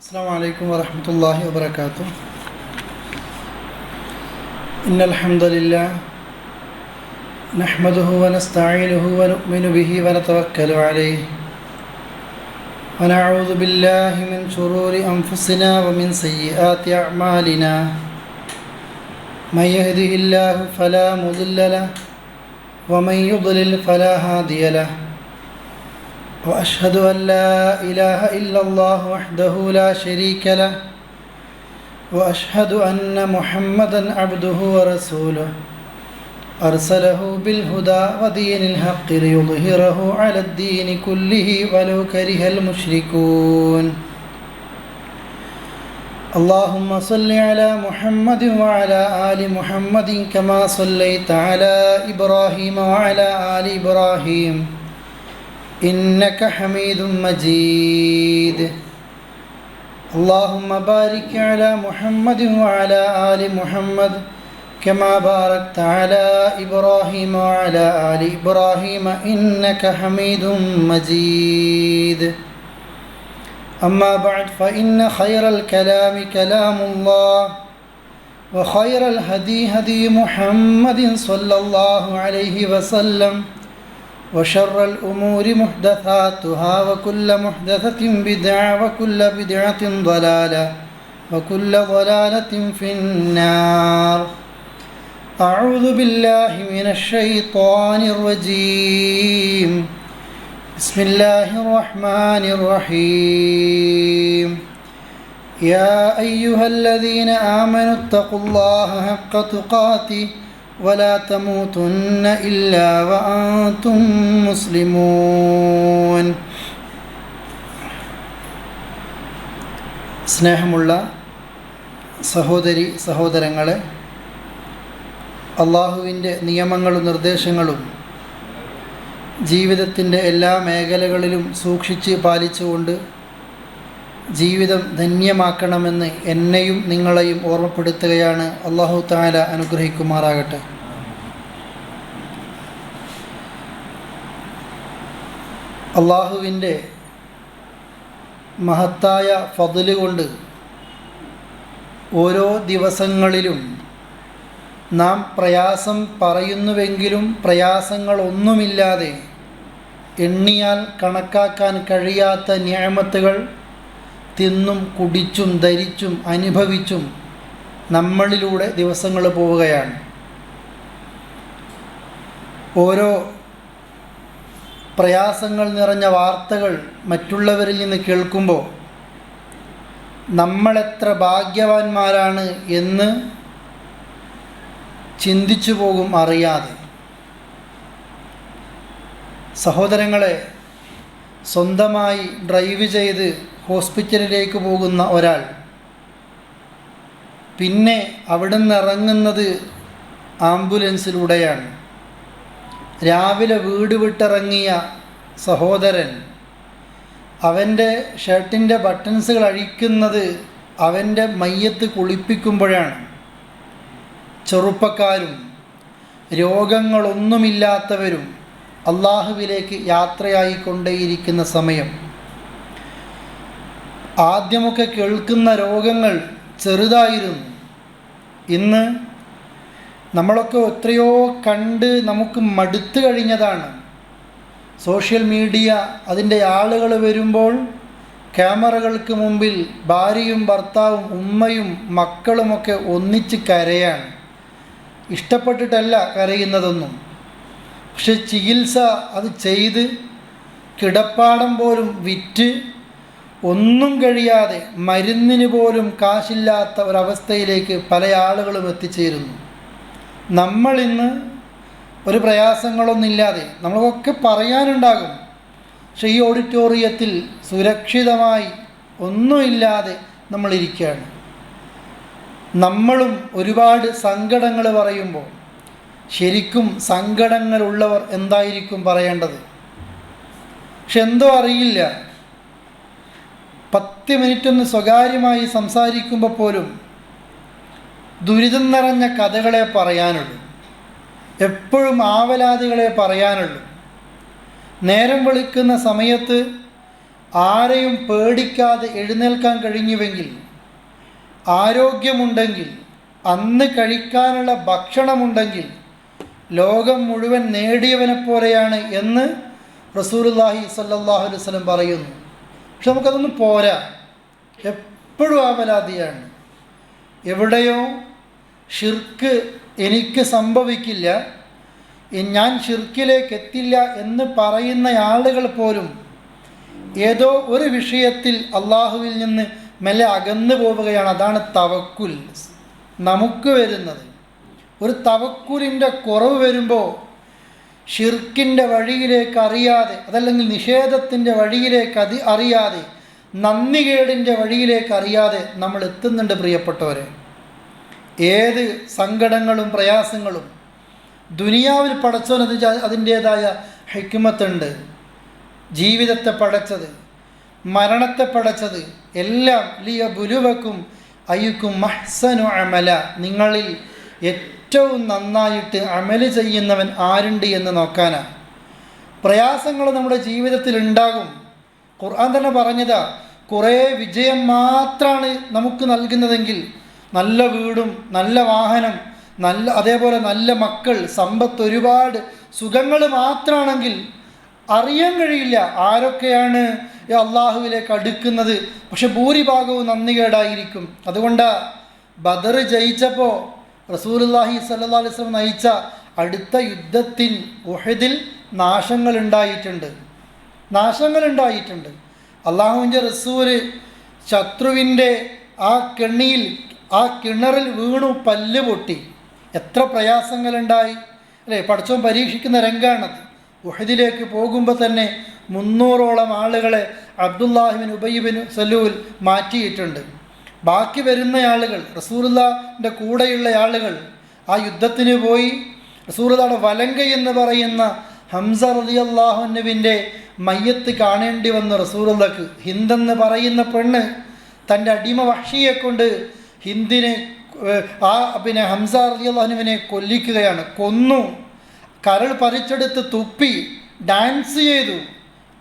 السلام عليكم ورحمة الله وبركاته. إن الحمد لله نحمده ونستعينه ونؤمن به ونتوكل عليه ونعوذ بالله من شرور أنفسنا ومن سيئات أعمالنا. من يهده الله فلا مضل له ومن يضلل فلا هادي له. وأشهد أن لا إله إلا الله وحده لا شريك له وأشهد أن محمدا عبده ورسوله أرسله بالهدى ودين الحق ليظهره على الدين كله ولو كره المشركون. اللهم صل على محمد وعلى آل محمد كما صليت على إبراهيم وعلى آل إبراهيم إنك حميد مجيد. اللهم بارك على محمد وعلى آل محمد كما باركت على إبراهيم وعلى آل إبراهيم إنك حميد مجيد. أما بعد فإن خير الكلام كلام الله وخير الهدي هدي محمد صلى الله عليه وسلم وشر الأمور محدثاتها وكل محدثة بدعة وكل بدعة ضلالة وكل ضلالة في النار. أعوذ بالله من الشيطان الرجيم. بسم الله الرحمن الرحيم. يا أيها الذين آمنوا اتقوا الله حق تقاته ولا تموتن إلا وأنتم مسلمون. സ്നേഹമുള്ള സഹോദരി സഹോദരങ്ങളെ, അള്ളാഹുവിൻ്റെ നിയമങ്ങളും നിർദ്ദേശങ്ങളും ജീവിതത്തിൻ്റെ എല്ലാ മേഖലകളിലും സൂക്ഷിച്ച് പാലിച്ചുകൊണ്ട് ജീവിതം ധന്യമാക്കണമെന്ന് എന്നെയും നിങ്ങളെയും ഓർമ്മപ്പെടുത്തുകയാണ്. അല്ലാഹു തആല അനുഗ്രഹിക്കുമാറാകട്ടെ. അള്ളാഹുവിൻ്റെ മഹത്തായ ഫദ്ല് കൊണ്ട് ഓരോ ദിവസങ്ങളിലും നാം പ്രയാസം പറയുന്നുവെങ്കിലും പ്രയാസങ്ങളൊന്നുമില്ലാതെ എണ്ണിയാൽ കണക്കാക്കാൻ കഴിയാത്ത നിഅമത്തുകൾ തിന്നും കുടിച്ചും ധരിച്ചും അനുഭവിച്ചും നമ്മളിലൂടെ ദിവസങ്ങൾ പോവുകയാണ്. ഓരോ പ്രയാസങ്ങൾ നിറഞ്ഞ വാർത്തകൾ മറ്റുള്ളവരിൽ നിന്ന് കേൾക്കുമ്പോൾ നമ്മളെത്ര ഭാഗ്യവാന്മാരാണ് എന്ന് ചിന്തിച്ചു പോകും അറിയാതെ. സഹോദരങ്ങളെ, സ്വന്തമായി ഡ്രൈവ് ചെയ്ത് ഹോസ്പിറ്റലിലേക്ക് പോകുന്ന ഒരാൾ പിന്നെ അവിടെ നിന്ന് ഇറങ്ങുന്നത് ആംബുലൻസിലൂടെയാണ്. രാവിലെ വീട് വിട്ടിറങ്ങിയ സഹോദരൻ അവൻ്റെ ഷർട്ടിൻ്റെ ബട്ടൺസുകൾ അഴിക്കുന്നത് അവൻ്റെ മയ്യത്ത് കുളിപ്പിക്കുമ്പോഴാണ്. ചെറുപ്പക്കാരും രോഗങ്ങളൊന്നുമില്ലാത്തവരും അള്ളാഹുവിലേക്ക് യാത്രയായിക്കൊണ്ടേയിരിക്കുന്ന സമയം. ആദ്യമൊക്കെ കേൾക്കുന്ന രോഗങ്ങൾ ചെറുതായിരുന്നു. ഇന്ന് നമ്മളൊക്കെ എത്രയോ കണ്ട് നമുക്ക് മടുത്തു കഴിഞ്ഞതാണ്. സോഷ്യൽ മീഡിയ അതിൻ്റെ ആളുകൾ വരുമ്പോൾ ക്യാമറകൾക്ക് മുമ്പിൽ ഭാര്യയും ഭർത്താവും ഉമ്മയും മക്കളുമൊക്കെ ഒന്നിച്ച് കരയാണ്. ഇഷ്ടപ്പെട്ടിട്ടല്ല കരയുന്നതൊന്നും, പക്ഷെ ചികിത്സ അത് ചെയ്ത് കിടപ്പാടം പോലും വിറ്റ് ഒന്നും കഴിയാതെ മരുന്നിന് പോലും കാശില്ലാത്ത ഒരവസ്ഥയിലേക്ക് പല ആളുകളും എത്തിച്ചേരുന്നു. നമ്മളിന്ന് ഒരു പ്രയാസങ്ങളൊന്നുമില്ലാതെ, നമ്മളൊക്കെ പറയാനുണ്ടാകും, പക്ഷേ ഈ ഓഡിറ്റോറിയത്തിൽ സുരക്ഷിതമായി ഒന്നുമില്ലാതെ നമ്മളിരിക്കുകയാണ്. നമ്മളും ഒരുപാട് സങ്കടങ്ങൾ പറയുമ്പോൾ ശരിക്കും സങ്കടങ്ങളുള്ളവർ എന്തായിരിക്കും പറയേണ്ടത്? പക്ഷെ എന്തോ അറിയില്ല, 10 മിനിറ്റൊന്ന് സ്വകാര്യമായി സംസാരിക്കുമ്പോൾ പോലും ദുരിതം നിറഞ്ഞ കഥകളെ പറയാനുള്ളൂ, എപ്പോഴും ആവലാതികളെ പറയാനുള്ളൂ. നേരം വെളുക്കുന്ന സമയത്ത് ആരെയും പേടിക്കാതെ എഴുന്നേൽക്കാൻ കഴിഞ്ഞുവെങ്കിൽ, ആരോഗ്യമുണ്ടെങ്കിൽ, അന്ന് കഴിക്കാനുള്ള ഭക്ഷണമുണ്ടെങ്കിൽ ലോകം മുഴുവൻ നേടിയവനെ പോലെയാണ് എന്ന് റസൂലുള്ളാഹി സ്വല്ലല്ലാഹു അലൈഹി വസല്ലം പറയുന്നു. പക്ഷെ നമുക്കതൊന്നും പോരാ. എപ്പോഴും ആവലാതിയാണ്. എവിടെയോ ഷിർക്ക് എനിക്ക് സംഭവിക്കില്ല, ഞാൻ ഷിർക്കിലേക്ക് എത്തില്ല എന്ന് പറയുന്ന ആളുകൾ പോലും ഏതോ ഒരു വിഷയത്തിൽ അള്ളാഹുവിൽ നിന്ന് മെല്ലെ അകന്നു പോവുകയാണ്. അതാണ് തവക്കുൽ നമുക്ക് വരുന്നത്. ഒരു തവക്കുലിൻ്റെ കുറവ് വരുമ്പോൾ ഷിർക്കിൻ്റെ വഴിയിലേക്ക് അറിയാതെ, അതല്ലെങ്കിൽ നിഷേധത്തിൻ്റെ വഴിയിലേക്ക് അറിയാതെ, നന്ദികേടിൻ്റെ വഴിയിലേക്ക് അറിയാതെ നമ്മൾ എത്തുന്നുണ്ട് പ്രിയപ്പെട്ടവരെ. ഏത് സങ്കടങ്ങളും പ്രയാസങ്ങളും ദുനിയാവിൽ പടച്ചവൻ അതിൻ്റേതായ ഹിക്മത്തുണ്ട്. ജീവിതത്തെ പടച്ചത്, മരണത്തെ പടച്ചത് എല്ലാം ലിയബ്ലുവക്കും അയ്യുക്കും അഹ്സനു അമല, നിങ്ങളിൽ ഏറ്റവും നന്നായിട്ട് അമല് ചെയ്യുന്നവൻ ആരുണ്ട് എന്ന് നോക്കാനാണ്. പ്രയാസങ്ങൾ നമ്മുടെ ജീവിതത്തിൽ ഉണ്ടാകും. ഖുർആൻ തന്നെ പറഞ്ഞതാ, കുറേ വിജയം മാത്രമാണ് നമുക്ക് നൽകുന്നതെങ്കിൽ, നല്ല വീടും നല്ല വാഹനം, അതേപോലെ നല്ല മക്കൾ, സമ്പത്ത്, ഒരുപാട് സുഖങ്ങൾ മാത്രമാണെങ്കിൽ അറിയാൻ കഴിയില്ല ആരൊക്കെയാണ് അള്ളാഹുവിലേക്ക് അടുക്കുന്നത്. പക്ഷെ ഭൂരിഭാഗവും നന്ദികേടായിരിക്കും. അതുകൊണ്ടാണ് ബദർ ജയിച്ചപ്പോൾ റസൂലുള്ളാഹി സ്വല്ലല്ലാഹു അലൈഹി വസല്ലം നയിച്ച അടുത്ത യുദ്ധത്തിൽ ഉഹദിൽ നാശങ്ങളുണ്ടായിട്ടുണ്ട്. അള്ളാഹുവിൻ്റെ റസൂല് ശത്രുവിൻ്റെ ആ കിണറിൽ വീണു, പല്ല് പൊട്ടി. എത്ര പ്രയാസങ്ങളുണ്ടായി അല്ലേ? പടച്ചോൻ പരീക്ഷിക്കുന്ന രംഗാണത്. ഉഹദിലേക്ക് പോകുമ്പോൾ തന്നെ 300ഓളം ആളുകളെ അബ്ദുല്ലാഹിബിൻ ഉബയ്യ് സലൂൽ മാറ്റിയിട്ടുണ്ട്. ബാക്കി വരുന്ന ആളുകൾ, റസൂലുള്ളാഹിൻ്റെ കൂടെയുള്ള ആളുകൾ ആ യുദ്ധത്തിന് പോയി. റസൂലുള്ളാഹിയുടെ വലങ്ക എന്ന് പറയുന്ന ഹംസ റളിയല്ലാഹു അൻഹുവിൻ്റെ മയ്യത്ത് കാണേണ്ടി വന്ന റസൂലുള്ളാഹിക്ക് ഹിന്ദെന്ന് പറയുന്ന പെണ്ണ് തൻ്റെ അടിമ വഹ്ഷിയെ കൊണ്ട് ഹിന്ദിനെ ഹംസ റളിയല്ലാഹു അൻഹുവിനെ കൊല്ലിക്കുകയാണ്. കൊന്നു, കരൾ പറിച്ചെടുത്ത് തുപ്പി, ഡാൻസ് ചെയ്തു.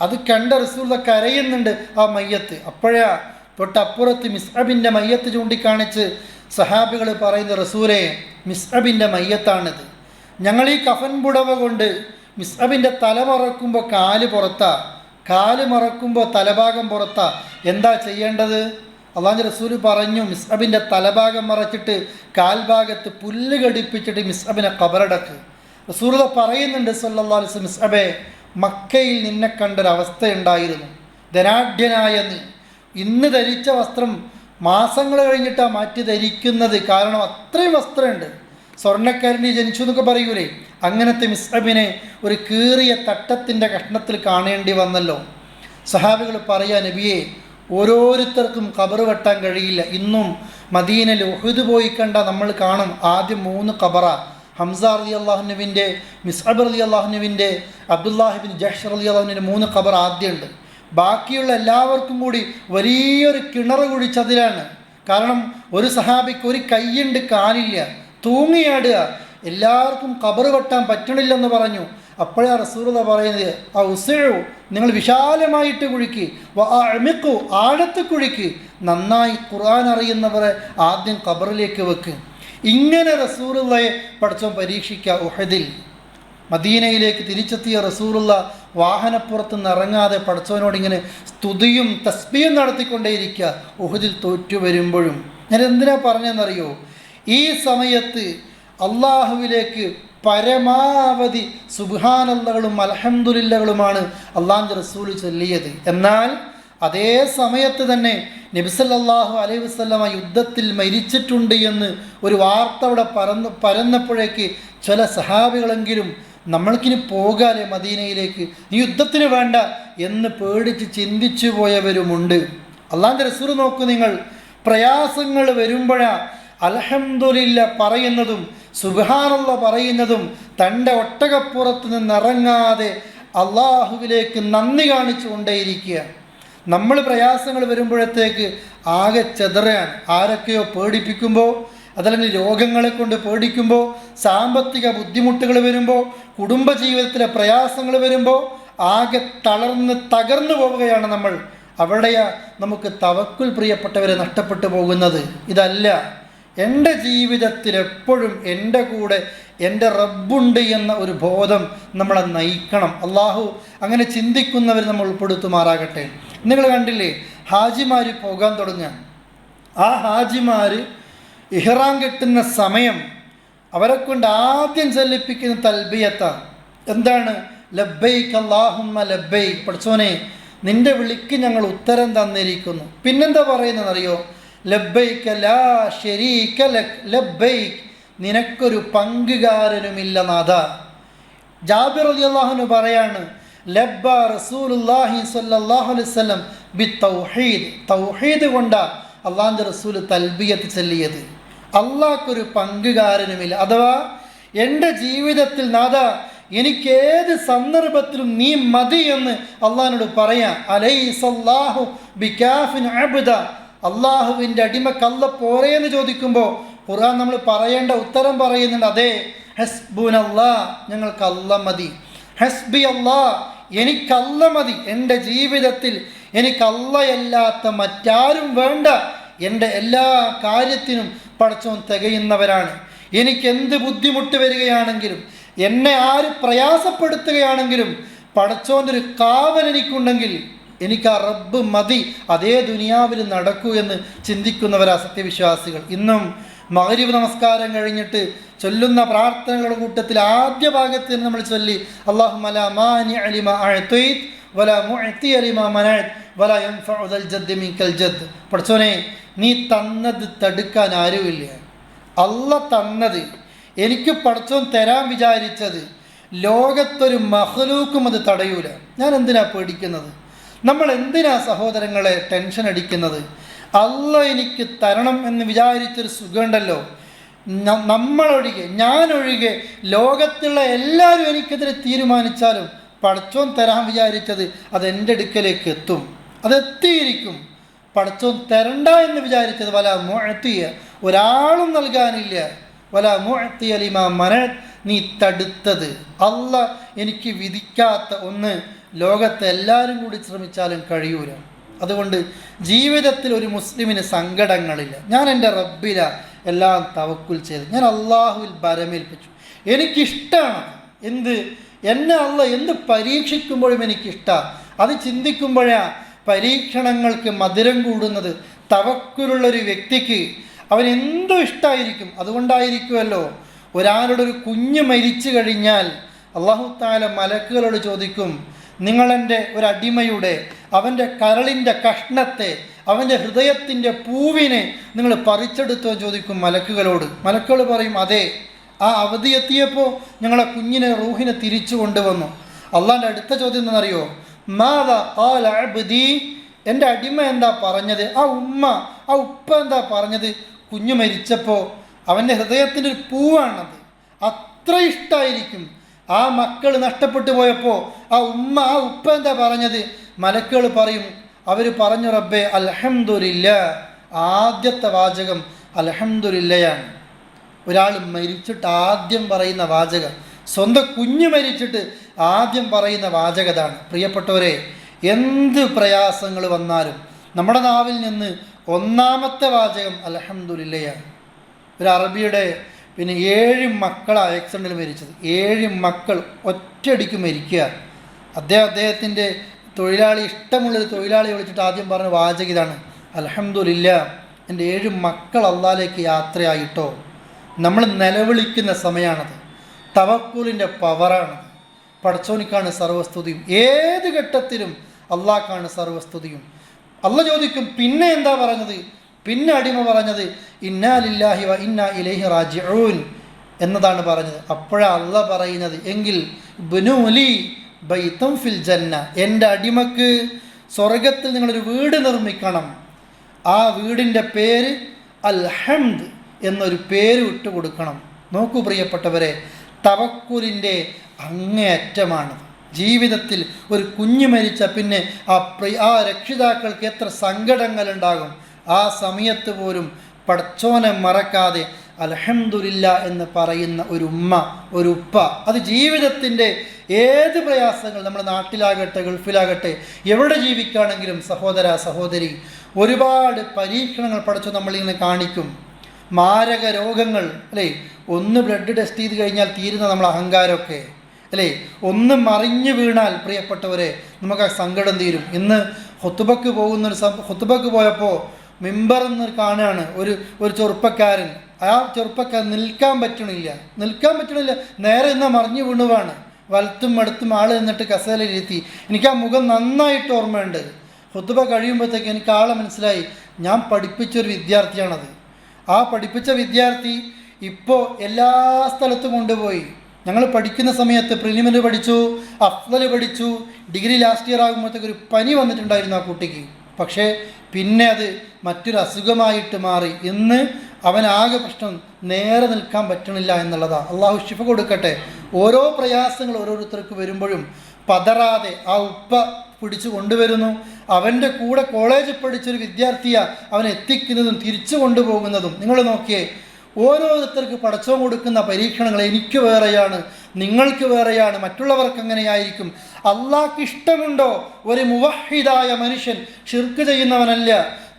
അത് കണ്ട റസൂലുള്ളാഹി കരയുന്നുണ്ട് ആ മയ്യത്ത്. അപ്പോഴാ തൊട്ടപ്പുറത്ത് മിസ്അബിൻ്റെ മയ്യത്ത് ചൂണ്ടിക്കാണിച്ച് സഹാബികൾ പറയുന്ന, റസൂലേ, മിസ്അബിൻ്റെ മയ്യത്താണിത്. ഞങ്ങൾ ഈ കഫൻ പുടവ കൊണ്ട് മിസ്അബിൻ്റെ തല മറക്കുമ്പോൾ കാല് പുറത്താ, കാല് മറക്കുമ്പോൾ തലഭാഗം പുറത്താ, എന്താ ചെയ്യേണ്ടത്? അള്ളാഹുവിൻ്റെ റസൂല് പറഞ്ഞു, മിസ്അബിൻ്റെ തലഭാഗം മറച്ചിട്ട് കാൽഭാഗത്ത് പുല്ല് ഘടിപ്പിച്ചിട്ട് മിസ്അബിനെ ഖബറടക്ക്. റസൂലുള്ളാഹി പറയുന്നുണ്ട് സല്ലല്ലാഹു അലൈഹി വസല്ലം, മിസ്അബേ, മക്കയിൽ നിന്നെ കണ്ടൊരവസ്ഥയുണ്ടായിരുന്നു. ധനാഢ്യനായ നീ ഇന്ന് ധരിച്ച വസ്ത്രം മാസങ്ങൾ കഴിഞ്ഞിട്ടാണ് മാറ്റി ധരിക്കുന്നത്. കാരണം അത്രയും വസ്ത്രമുണ്ട്. സ്വർണ്ണക്കാരൻ്റെ ജനിച്ചു എന്നൊക്കെ പറയൂലേ, അങ്ങനത്തെ മിസ്അബിനെ ഒരു കീറിയ തട്ടത്തിൻ്റെ കഷ്ണത്തിൽ കാണേണ്ടി വന്നല്ലോ. സഹാബികൾ പറയാ, നബിയെ, ഓരോരുത്തർക്കും ഖബർ വെട്ടാൻ കഴിയില്ല. ഇന്നും മദീനയിൽ ഉഹുദ് പോയി കണ്ട നമ്മൾ കാണും, ആദ്യം 3 ഖബറ. ഹംസ റളിയല്ലാഹു അൻഹുവിൻ്റെ, മിസ്അബ് റളിയല്ലാഹു അൻഹുവിൻ്റെ, അബ്ദുല്ലാഹിബിൻ ജഹ്ഷ് റളിയല്ലാഹു അൻഹുവിൻ്റെ 3 ഖബർ ആദ്യമുണ്ട്. ബാക്കിയുള്ള എല്ലാവർക്കും കൂടി വലിയൊരു കിണർ കുഴിച്ചതിലാണ്. കാരണം ഒരു സഹാബിക്ക് ഒരു കൈയുണ്ട്, കാലില്ല, തൂങ്ങിയാടുക. എല്ലാവർക്കും ഖബർ വെട്ടാൻ പറ്റണില്ലെന്ന് പറഞ്ഞു. അപ്പോഴാ റസൂലുള്ളാഹി പറയുന്നത്, ഔസിഉ, നിങ്ങൾ വിശാലമായിട്ട് കുഴിക്ക്, വഅഅമിഖു, ആഴത്ത് കുഴിക്ക്, നന്നായി ഖുർആൻ അറിയുന്നവരെ ആദ്യം ഖബറിലേക്ക് വെക്ക്. ഇങ്ങനെ റസൂലുള്ളാഹിയെ പടച്ചോൻ പരീക്ഷിക്കുക. ഉഹദിൽ മദീനയിലേക്ക് തിരിച്ചെത്തിയ റസൂലുള്ളാഹി വാഹനപ്പുറത്ത് നിന്ന് ഇറങ്ങാതെ പടച്ചവനോട് ഇങ്ങനെ സ്തുതിയും തസ്ബീഹും നടത്തിക്കൊണ്ടേയിരിക്കുക. ഉഹദിൽ തോറ്റു വരുമ്പോഴും. ഞാൻ എന്തിനാ പറഞ്ഞതെന്നറിയോ? ഈ സമയത്ത് അള്ളാഹുവിലേക്ക് പരമാവധി സുബ്ഹാനല്ലാഹുകളും അൽഹംദുലില്ലകളുമാണ് അള്ളാഹുവിൻ്റെ റസൂൽ ചൊല്ലിയത്. എന്നാൽ അതേ സമയത്ത് തന്നെ നബി സല്ലല്ലാഹു അലൈഹി വസല്ലമ യുദ്ധത്തിൽ മരിച്ചിട്ടുണ്ട് എന്ന് ഒരു വാർത്ത അവിടെ പരന്നപ്പോഴേക്ക് ചില സഹാബികളെങ്കിലും നമ്മൾക്കിനി പോകാലേ മദീനയിലേക്ക്, നീ യുദ്ധത്തിന് വേണ്ട എന്ന് പേടിച്ച് ചിന്തിച്ചു പോയവരുമുണ്ട്. അള്ളാഹുവിൻ്റെ റസൂൽ നോക്കൂ നിങ്ങൾ, പ്രയാസങ്ങൾ വരുമ്പോഴാണ് അൽഹംദുലില്ല പറയുന്നതും സുബ്ഹാനല്ലാഹ് പറയുന്നതും തൻ്റെ ഒട്ടകപ്പുറത്ത് നിന്നിറങ്ങാതെ അള്ളാഹുവിലേക്ക് നന്ദി കാണിച്ചു കൊണ്ടേയിരിക്കുക. നമ്മൾ പ്രയാസങ്ങൾ വരുമ്പോഴത്തേക്ക് ആകെ ചെതറുകയാണ്. ആരൊക്കെയോ പേടിപ്പിക്കുമ്പോൾ, അതല്ലെങ്കിൽ രോഗങ്ങളെ കൊണ്ട് പേടിക്കുമ്പോൾ, സാമ്പത്തിക ബുദ്ധിമുട്ടുകൾ വരുമ്പോൾ, കുടുംബജീവിതത്തിലെ പ്രയാസങ്ങൾ വരുമ്പോൾ ആകെ തകർന്നു പോവുകയാണ് നമ്മൾ. അവിടെയാ നമുക്ക് തവക്കുൽ പ്രിയപ്പെട്ടവരെ നഷ്ടപ്പെട്ടു പോകുന്നത്. ഇതല്ല, എൻ്റെ ജീവിതത്തിൽ എപ്പോഴും എൻ്റെ കൂടെ എൻ്റെ റബ്ബുണ്ട് എന്ന ഒരു ബോധം നമ്മളെ നയിക്കണം. അള്ളാഹു അങ്ങനെ ചിന്തിക്കുന്നവർ നമ്മൾ ഉൾപ്പെടുത്തുമാറാകട്ടെ. നിങ്ങൾ കണ്ടില്ലേ, ഹാജിമാർ പോകാൻ തുടങ്ങുക. ആ ഹാജിമാർ ഇഹ്റാം കെട്ടുന്ന സമയം അവരെ കൊണ്ട് ആദ്യം ചൊല്ലിപ്പിക്കുന്ന തൽബിയത്താണ്. എന്താണ്? ലബ്ബൈക് അല്ലാഹുമ്മ ലബ്ബൈക്, പഠിച്ചോനെ നിൻ്റെ വിളിക്ക് ഞങ്ങൾ ഉത്തരം തന്നിരിക്കുന്നു. പിന്നെന്താ പറയുന്നതെന്നറിയോ? ലബ്ബൈക ലാ ശരീക ലക് ലബ്ബൈക്, നിനക്കൊരു പങ്കുകാരനുമില്ല നാഥ. ജാബിർ റളിയല്ലാഹു അൻഹു പറയാണ്, ലബ്ബ റസൂലുള്ളാഹി സ്വല്ലല്ലാഹു അലൈഹി വസല്ലം ബിത്തൗഹീദ്, തൗഹീദ് കൊണ്ടാ അള്ളാഹുവിൻ്റെ റസൂൽ തൽബിയത്ത് ചൊല്ലിയത്. അള്ളാഹ്ക്കൊരു പങ്കുകാരനുമില്ല. അഥവാ എൻ്റെ ജീവിതത്തിൽ നാഥ എനിക്കേത് സന്ദർഭത്തിലും നീ മതി എന്ന് അള്ളാഹിനോട് പറയാം. അലൈസല്ലാഹു ബികാഫിൻ അബ്ദ, അള്ളാഹുവിൻ്റെ അടിമക്ക് അല്ല പോരെ എന്ന് ചോദിക്കുമ്പോൾ ഖുർആൻ നമ്മൾ പറയേണ്ട ഉത്തരം പറയുന്നുണ്ട്. അതെ, ഹസ്ബുനല്ലാ, ഞങ്ങൾക്ക് അല്ല മതി. ഹസ്ബി അല്ലാ, എനിക്കല്ല മതി. എൻ്റെ ജീവിതത്തിൽ എനിക്കല്ലയല്ലാത്ത മറ്റാരും വേണ്ട. എൻ്റെ എല്ലാ കാര്യത്തിനും പടച്ചോൻ തികയുന്നവരാണ്. എനിക്കെന്ത് ബുദ്ധിമുട്ട് വരികയാണെങ്കിലും, എന്നെ ആര് പ്രയാസപ്പെടുത്തുകയാണെങ്കിലും പടച്ചോൻ്റെ ഒരു കാവൽ എനിക്കുണ്ടെങ്കിൽ എനിക്ക് ആ റബ്ബ് മതി. അതേ ദുനിയാവിൽ നടക്കൂ എന്ന് ചിന്തിക്കുന്നവരാ സത്യവിശ്വാസികൾ. ഇന്നും മഗ്‌രിബ് നമസ്കാരം കഴിഞ്ഞിട്ട് ചൊല്ലുന്ന പ്രാർത്ഥനകളുടെ കൂട്ടത്തിൽ ആദ്യ ഭാഗത്ത് നമ്മൾ ചൊല്ലി, അല്ലാഹുമ്മ ലാ മാനിഅ ലിമാ അഅ്തൈത് വലാ മുഅ്തിയ ലിമാ മനഅത് വലാ യൻഫഉ ദൽ ജദ്ദി മിൻകൽ ജദ്ദ്. പഠിച്ചോനെ നീ തന്നത് തടുക്കാൻ ആരുമില്ല. അല്ല തന്നത് എനിക്ക് പടച്ചോൻ തരാൻ വിചാരിച്ചത് ലോകത്തൊരു മഖ്ലൂക്കും അത് തടയൂല. ഞാൻ എന്തിനാ പേടിക്കുന്നത്? നമ്മൾ എന്തിനാ സഹോദരങ്ങളെ ടെൻഷൻ അടിക്കുന്നത്? അല്ല എനിക്ക് തരണം എന്ന് വിചാരിച്ചൊരു സുഖമുണ്ടല്ലോ. നമ്മളൊഴികെ, ഞാനൊഴികെ ലോകത്തുള്ള എല്ലാവരും എനിക്കെതിരെ തീരുമാനിച്ചാലും പടച്ചോൻ തരാൻ വിചാരിച്ചത് അതെൻ്റെ അടുക്കലേക്ക് എത്തും, അതെത്തിയിരിക്കും. പടച്ചോൻ തരണ്ട എന്ന് വിചാരിച്ചത് വലാ മുഅ്തിയ, ഒരാളും നൽകാനില്ല. വലാ മുഅ്തിയ ലിമാ മനഅത്, നീ തടുത്തത് അല്ല എനിക്ക് വിധിക്കാത്ത ഒന്ന് ലോകത്തെ എല്ലാവരും കൂടി ശ്രമിച്ചാലും കഴിയൂല. അതുകൊണ്ട് ജീവിതത്തിൽ ഒരു മുസ്ലിമിന് സങ്കടങ്ങളില്ല. ഞാൻ എൻ്റെ റബ്ബില എല്ലാം തവക്കുൽ ചെയ്ത് ഞാൻ അള്ളാഹുവിൽ ഭരമേൽപ്പിച്ചു. എനിക്കിഷ്ടമാണ് എന്നെ അല്ല എന്ത് പരീക്ഷിക്കുമ്പോഴും എനിക്കിഷ്ടമാണ്. അത് ചിന്തിക്കുമ്പോഴാണ് പരീക്ഷണങ്ങൾക്ക് മധുരം കൂടുന്നത്. തവക്കുലുള്ളൊരു വ്യക്തിക്ക് അവനെന്തോ ഇഷ്ടമായിരിക്കും. അതുകൊണ്ടായിരിക്കുമല്ലോ ഒരാളുടെ ഒരു കുഞ്ഞ് മരിച്ചു കഴിഞ്ഞാൽ അല്ലാഹു തആല മലക്കുകളോട് ചോദിക്കും, നിങ്ങളെൻ്റെ ഒരടിമയുടെ അവൻ്റെ കരളിൻ്റെ കഷ്ണത്തെ, അവൻ്റെ ഹൃദയത്തിൻ്റെ പൂവിനെ നിങ്ങൾ പറിച്ചെടുത്തോ ചോദിക്കും മലക്കുകളോട്. മലക്കുകൾ പറയും, അതെ, ആ അവധി എത്തിയപ്പോൾ ഞങ്ങളെ കുഞ്ഞിനെ റൂഹിനെ തിരിച്ചു കൊണ്ടുവന്നു. അള്ളാൻ്റെ അടുത്ത ചോദ്യം എന്താണെന്നറിയോ? മാദാ ഖാല അബ്ദി, എൻ്റെ അടിമ എന്താ പറഞ്ഞത്? ആ ഉപ്പ എന്താ പറഞ്ഞത്? കുഞ്ഞു മരിച്ചപ്പോൾ അവൻ്റെ ഹൃദയത്തിൻ്റെ ഒരു പൂവാണത്. അത്ര ഇഷ്ടമായിരിക്കും. ആ മക്കൾ നഷ്ടപ്പെട്ടു പോയപ്പോൾ ആ ഉപ്പ എന്താ പറഞ്ഞത്? മലക്കുകൾ പറയും, അവർ പറഞ്ഞു, റബ്ബേ അൽഹംദുലില്ലാ. ആദ്യത്തെ വാചകം അൽഹംദുലില്ലയാണ്. ഒരാൾ മരിച്ചിട്ട് ആദ്യം പറയുന്ന വാചകം, സ്വന്തം കുഞ്ഞ് മരിച്ചിട്ട് ആദ്യം പറയുന്ന വാചകതാണ്. പ്രിയപ്പെട്ടവരെ, എന്ത് പ്രയാസങ്ങൾ വന്നാലും നമ്മുടെ നാവിൽ നിന്ന് ഒന്നാമത്തെ വാചകം അൽഹംദുലില്ലയാണ്. ഒരു അറബിയുടെ 7 മക്കളാണ് ആക്സിഡൻറ്റിൽ മരിച്ചത്. 7 മക്കൾ ഒറ്റയടിക്ക് മരിക്കുക. അദ്ദേഹത്തിൻ്റെ തൊഴിലാളി, ഇഷ്ടമുള്ളൊരു തൊഴിലാളിയെ വിളിച്ചിട്ട് ആദ്യം പറഞ്ഞ വാചകം ഇതാണ്, അൽഹംദുലില്ലാ, എൻ്റെ 7 മക്കൾ അള്ളാഹിലേക്ക് യാത്രയായിട്ടോ. നമ്മൾ നിലവിളിക്കുന്ന സമയമാണത്. തവക്കുലിൻ്റെ പവറാണത്. പടച്ചോനിക്കാണ് സർവസ്തുതിയും. ഏത് ഘട്ടത്തിലും അള്ളാഹ്ക്കാണ് സർവസ്തുതിയും. അള്ള ചോദിക്കും, പിന്നെ എന്താ പറഞ്ഞത്? പിന്നെ അടിമ പറഞ്ഞത് ഇന്നാ ലില്ലാഹി വ ഇന്നാ ഇലൈഹി റാജിഊൻ എന്നതാണ് പറഞ്ഞത്. അപ്പോഴാണ് അള്ള പറയുന്നത്, എങ്കിൽ ബുനൂലി ബൈതം ഫിൽ ജന്ന, എൻ്റെ അടിമക്ക് സ്വർഗത്തിൽ നിങ്ങളൊരു വീട് നിർമ്മിക്കണം. ആ വീടിൻ്റെ പേര് അൽ ഹംദ് എന്നൊരു പേര് ഇട്ട് കൊടുക്കണം. നോക്കൂ പ്രിയപ്പെട്ടവരെ, തവക്കുലിൻ്റെ അങ്ങേയറ്റമാണ്. ജീവിതത്തിൽ ഒരു കുഞ്ഞ് മരിച്ച പിന്നെ ആ രക്ഷിതാക്കൾക്ക് എത്ര സങ്കടങ്ങളുണ്ടാകും. ആ സമയത്ത് പോലും പടച്ചോനെ മറക്കാതെ അൽഹംദുലില്ലാ എന്ന് പറയുന്ന ഒരു ഉമ്മ, ഒരു ഉപ്പ. അത് ജീവിതത്തിൻ്റെ ഏത് പ്രയാസങ്ങൾ, നമ്മുടെ നാട്ടിലാകട്ടെ ഗൾഫിലാകട്ടെ എവിടെ ജീവിക്കുകയാണെങ്കിലും സഹോദര സഹോദരി, ഒരുപാട് പരീക്ഷണങ്ങൾ പടച്ചു നമ്മളിങ്ങനെ കാണിക്കും. മാരക രോഗങ്ങൾ അല്ലേ, ഒന്ന് ബ്ലഡ് ടെസ്റ്റ് ചെയ്ത് കഴിഞ്ഞാൽ തീരുന്ന നമ്മളെ അഹങ്കാരമൊക്കെ അല്ലേ, ഒന്ന് മറിഞ്ഞു വീണാൽ പ്രിയപ്പെട്ടവരെ നമുക്ക് ആ സങ്കടം തീരും. ഇന്ന് ഖുത്ബക്ക് ഖുത്ബക്ക് പോയപ്പോൾ മിമ്പറെന്ന് കാണുകയാണ് ഒരു ചെറുപ്പക്കാരൻ. ആ ചെറുപ്പക്കാരൻ നിൽക്കാൻ പറ്റണില്ല, നേരെ ഇന്ന് മറിഞ്ഞു വീണുവാണ്. വലത്തും അടുത്തും ആൾ നിന്നിട്ട് കസേരയിലിരുത്തി. എനിക്ക് ആ മുഖം നന്നായിട്ട് ഓർമ്മയുണ്ട്. ഖുത്ബ കഴിയുമ്പോഴത്തേക്ക് എനിക്ക് ആളെ മനസ്സിലായി, ഞാൻ പഠിപ്പിച്ചൊരു വിദ്യാർത്ഥിയാണത്. ആ പഠിപ്പിച്ച വിദ്യാർത്ഥി ഇപ്പോൾ എല്ലാ സ്ഥലത്തും കൊണ്ടുപോയി. ഞങ്ങൾ പഠിക്കുന്ന സമയത്ത് പ്രിലിമിനറി പഠിച്ചു, അഫ്ളൽ പഠിച്ചു, ഡിഗ്രി ലാസ്റ്റ് ഇയർ ആകുമ്പോഴത്തേക്ക് ഒരു പനി വന്നിട്ടുണ്ടായിരുന്നു ആ കുട്ടിക്ക്. പക്ഷേ പിന്നെ അത് മറ്റൊരു അസുഖമായിട്ട് മാറി. ഇന്ന് അവനാകെ പ്രശ്നം നേരെ നിൽക്കാൻ പറ്റണില്ല എന്നുള്ളതാണ്. അള്ളാഹു ശിഫ കൊടുക്കട്ടെ. ഓരോ പ്രയാസങ്ങൾ ഓരോരുത്തർക്ക് വരുമ്പോഴും പതറാതെ ആ ഉപ്പ പിടിച്ചു കൊണ്ടുവരുന്നു. അവൻ്റെ കൂടെ കോളേജിൽ പഠിച്ചൊരു വിദ്യാർത്ഥിയാണ് അവനെ എത്തിക്കുന്നതും തിരിച്ചു കൊണ്ടുപോകുന്നതും. നിങ്ങൾ നോക്കിയേ, ഓരോരുത്തർക്ക് പടച്ചോൻ കൊടുക്കുന്ന പരീക്ഷണങ്ങൾ എനിക്ക് വേറെയാണ്, നിങ്ങൾക്ക് വേറെയാണ്, മറ്റുള്ളവർക്ക് എങ്ങനെയായിരിക്കും. അള്ളാഹ്ക്ക് ഇഷ്ടമുണ്ടോ ഒരു മുവഹിദായ മനുഷ്യൻ ഷിർക്ക് ചെയ്യുന്നവനല്ല,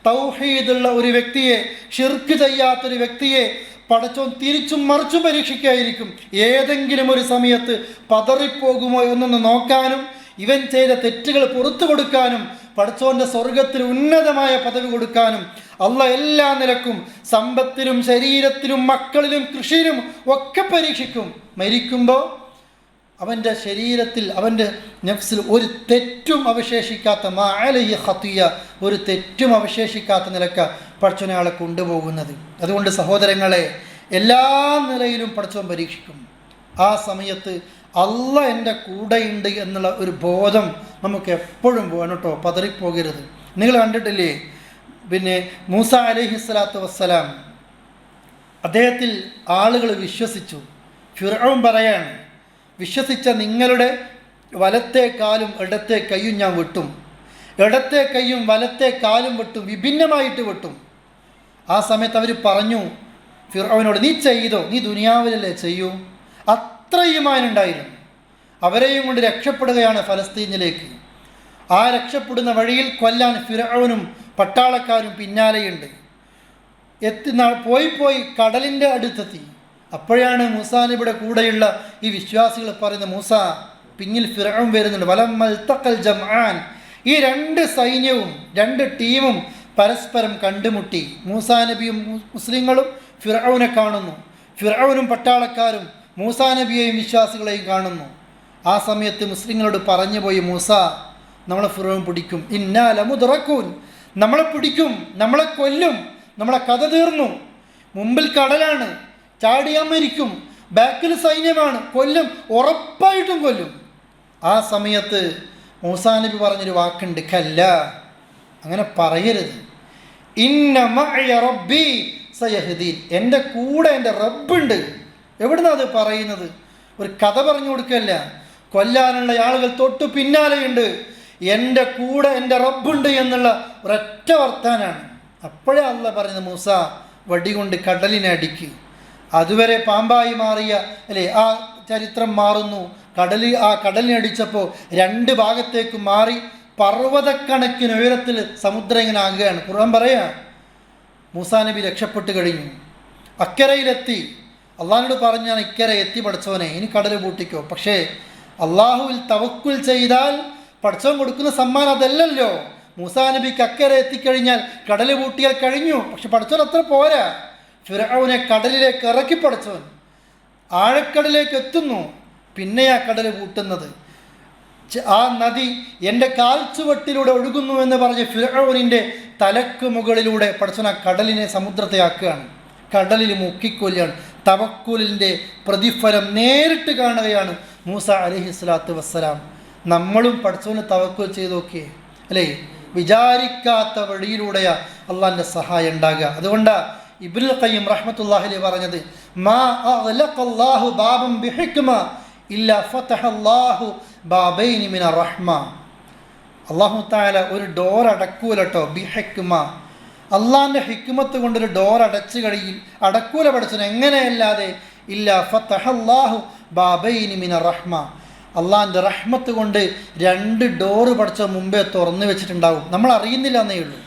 തൗഹീദുള്ള ഒരു വ്യക്തിയെ, ഷിർക്ക് ചെയ്യാത്തൊരു വ്യക്തിയെ പടച്ചോൻ തിരിച്ചും മറിച്ചും പരീക്ഷിക്കായിരിക്കും. ഏതെങ്കിലും ഒരു സമയത്ത് പതറിപ്പോകുമോ എന്നൊന്ന് നോക്കാനും ഇവൻ ചെയ്ത തെറ്റുകൾ പുറത്തു കൊടുക്കാനും പടച്ചോൻ്റെ സ്വർഗത്തിൽ ഉന്നതമായ പദവി കൊടുക്കാനും അള്ളാഹ് എല്ലാ നിലക്കും സമ്പത്തിലും ശരീരത്തിലും മക്കളിലും കൃഷിയിലും ഒക്കെ പരീക്ഷിക്കും. മരിക്കുമ്പോൾ അവൻ്റെ ശരീരത്തിൽ അവൻ്റെ നഫ്സിൽ ഒരു തെറ്റും അവശേഷിക്കാത്ത മാഅലഹി ഖതിയ, ഒരു തെറ്റും അവശേഷിക്കാത്ത നിലക്ക പടച്ചോൻ ആളെ കൊണ്ടുപോകുന്നത്. അതുകൊണ്ട് സഹോദരങ്ങളെ, എല്ലാ നിലയിലും പടച്ചോൻ പരീക്ഷിക്കും. ആ സമയത്ത് അള്ളാഹ് എൻ്റെ കൂടെയുണ്ട് എന്നുള്ള ഒരു ബോധം നമുക്ക് എപ്പോഴും വേണം കേട്ടോ, പതറിപ്പോകരുത്. നിങ്ങൾ കണ്ടിട്ടില്ലേ, പിന്നെ മൂസ അലൈഹിസ്സലാത്തു വസ്സലാം, അദ്ദേഹത്തിൽ ആളുകൾ വിശ്വസിച്ചു. ഫിർഔൻ പറയാണ്, വിശ്വസിച്ച നിങ്ങളുടെ വലത്തെ കാലും ഇടത്തെ കൈയും ഞാൻ വെട്ടും, ഇടത്തെ കൈയും വലത്തെ കാലും വെട്ടും, വിഭിന്നമായിട്ട് വെട്ടും. ആ സമയത്ത് അവർ പറഞ്ഞു ഫിർഔനോട്, നീ ചെയ്തോ, നീ ദുനിയാവിലല്ലേ ചെയ്യൂ. അത്ര ഈമാനുണ്ടായിരുന്നു. അവരെയും കൊണ്ട് രക്ഷപ്പെടുകയാണ് ഫലസ്തീനിലേക്ക്. ആ രക്ഷപ്പെടുന്ന വഴിയിൽ കൊല്ലാൻ ഫിർഔനും പട്ടാളക്കാരും പിന്നാലെയുണ്ട്. പോയി കടലിൻ്റെ അടുത്തെത്തി. അപ്പോഴാണ് മൂസാ നബിയുടെ കൂടെയുള്ള ഈ വിശ്വാസികൾ പറയുന്നത്, മൂസ, പിന്നിൽ ഫിർഔൻ വരുന്നുണ്ട്. വലമ്മൽ തഖൽ ജംആൻ, ഈ രണ്ട് സൈന്യവും രണ്ട് ടീമും പരസ്പരം കണ്ടുമുട്ടി. മൂസാ നബിയും മുസ്ലിങ്ങളും ഫിർഔനെ കാണുന്നു, ഫിർഔനും പട്ടാളക്കാരും മൂസാ നബിയെയും വിശ്വാസികളെയും കാണുന്നു. ആ സമയത്ത് മുസ്ലിങ്ങളോട് പറഞ്ഞു പോയി, മൂസ, നമ്മളെ ഫിർഔൻ പിടിക്കും, ഇന്നാ ലമുദ്റകൂൻ, നമ്മളെ പിടിക്കും, നമ്മളെ കൊല്ലും, നമ്മളെ കഥ തീർന്നു. മുമ്പിൽ കടലാണ്, ചാടിയാൻ മരിക്കും, ബാക്കിൽ സൈന്യമാണ്, കൊല്ലും, ഉറപ്പായിട്ടും കൊല്ലും. ആ സമയത്ത് മൂസാ നബി പറഞ്ഞൊരു വാക്കുണ്ട്, കല്ല, അങ്ങനെ പറയരുത്. ഇന്ന മഅയ റബ്ബി സയഹ്ദീൻ, എൻ്റെ കൂടെ എൻ്റെ റബ്ബുണ്ട്. എവിടുന്നാ അത് പറയുന്നത്? ഒരു കഥ പറഞ്ഞു കൊടുക്കല്ല. കൊല്ലാനുള്ള ആളുകൾ തൊട്ടു പിന്നാലെയുണ്ട്, എൻ്റെ കൂടെ എൻ്റെ റബ്ബുണ്ട് എന്നുള്ള ഒരൊറ്റ വർത്താനാണ്. അപ്പോഴേ അള്ളാഹ് പറയുന്നത്, മൂസ, വടി കൊണ്ട് കടലിനെ അടിക്കുക. അതുവരെ പാമ്പായി മാറിയ അല്ലേ ആ ചരിത്രം മാറുന്നു. ആ കടലിനെ അടിച്ചപ്പോൾ രണ്ട് ഭാഗത്തേക്ക് മാറി പർവ്വതക്കണക്കിന് ഉയരത്തിൽ സമുദ്രം ഇങ്ങനെ ആകുകയാണ്. ഖുർആൻ പറയാ, മൂസാ നബി രക്ഷപ്പെട്ട് കഴിഞ്ഞു, അക്കരയിലെത്തി. അള്ളാഹിനോട് പറഞ്ഞാണ്, ഇക്കരെ എത്തി പടച്ചോനെ, ഇനി കടൽ പൂട്ടിക്കോ. പക്ഷേ അള്ളാഹുവിൽ തവക്കുൽ ചെയ്താൽ പടച്ചോൻ കൊടുക്കുന്ന സമ്മാനം അതല്ലല്ലോ. മൂസാ നബിക്ക് അക്കരെ എത്തിക്കഴിഞ്ഞാൽ കടൽ പൂട്ടിയാൽ കഴിഞ്ഞു. പക്ഷെ പടച്ചോൻ അത്ര പോരാ. ഫിർഔനെ കടലിലേക്ക് ഇറക്കി പടച്ചോൻ ആഴക്കടലിലേക്ക് എത്തുന്നു. പിന്നെ ആ കടൽ പൂട്ടുന്നത്, ആ നദി എൻ്റെ കാൽച്ചുവട്ടിലൂടെ ഒഴുകുന്നു എന്ന് പറഞ്ഞ് ഫിർഔനിൻ്റെ തലക്ക് മുകളിലൂടെ പടച്ചോൻ ആ കടലിനെ സമുദ്രത്തെ ആക്കുകയാണ്, കടലിൽ മുക്കിക്കൊല്ലുകയാണ്. തവക്കുലിൻ്റെ പ്രതിഫലം നേരിട്ട് കാണുകയാണ് മൂസ അലൈഹിസ്സലാത്തു വസ്സലാം. നമ്മളും പടച്ചോനെ തവക്കുൽ ചെയ്ത് നോക്കിയേ അല്ലേ, വിചാരിക്കാത്ത വഴിയിലൂടെയാ അള്ളാഹിൻ്റെ സഹായം ഉണ്ടാകുക. അതുകൊണ്ടാണ് ഇബ്നുൽ ഖയ്യിം റഹ്മത്തുള്ളാഹി അലൈഹി പറഞ്ഞത്, മാ അഗ്ലഖല്ലാഹു ബാബൻ ബിഹിക്മ ഇല്ലാ ഫതഹല്ലാഹു ബാബൈനി മിനർ റഹ്മ. അല്ലാഹു തആല ഒരു ഡോർ അടക്കൂലട്ടോ ബിഹിക്മ, അള്ളാഹിൻ്റെ ഹിക്മത്ത് കൊണ്ടൊരു ഡോർ അടക്കൂല പഠിച്ചത് എങ്ങനെയല്ലാതെ ഇല്ല ഫതഹല്ലാഹു ബാബൈനി മിന റഹ്മ, അള്ളാഹിൻ്റെ റഹ്മത്ത് കൊണ്ട് 2 ഡോറ് പഠിച്ച മുമ്പേ തുറന്നു വെച്ചിട്ടുണ്ടാവും, നമ്മൾ അറിയുന്നില്ല എന്നേ ഉള്ളൂ.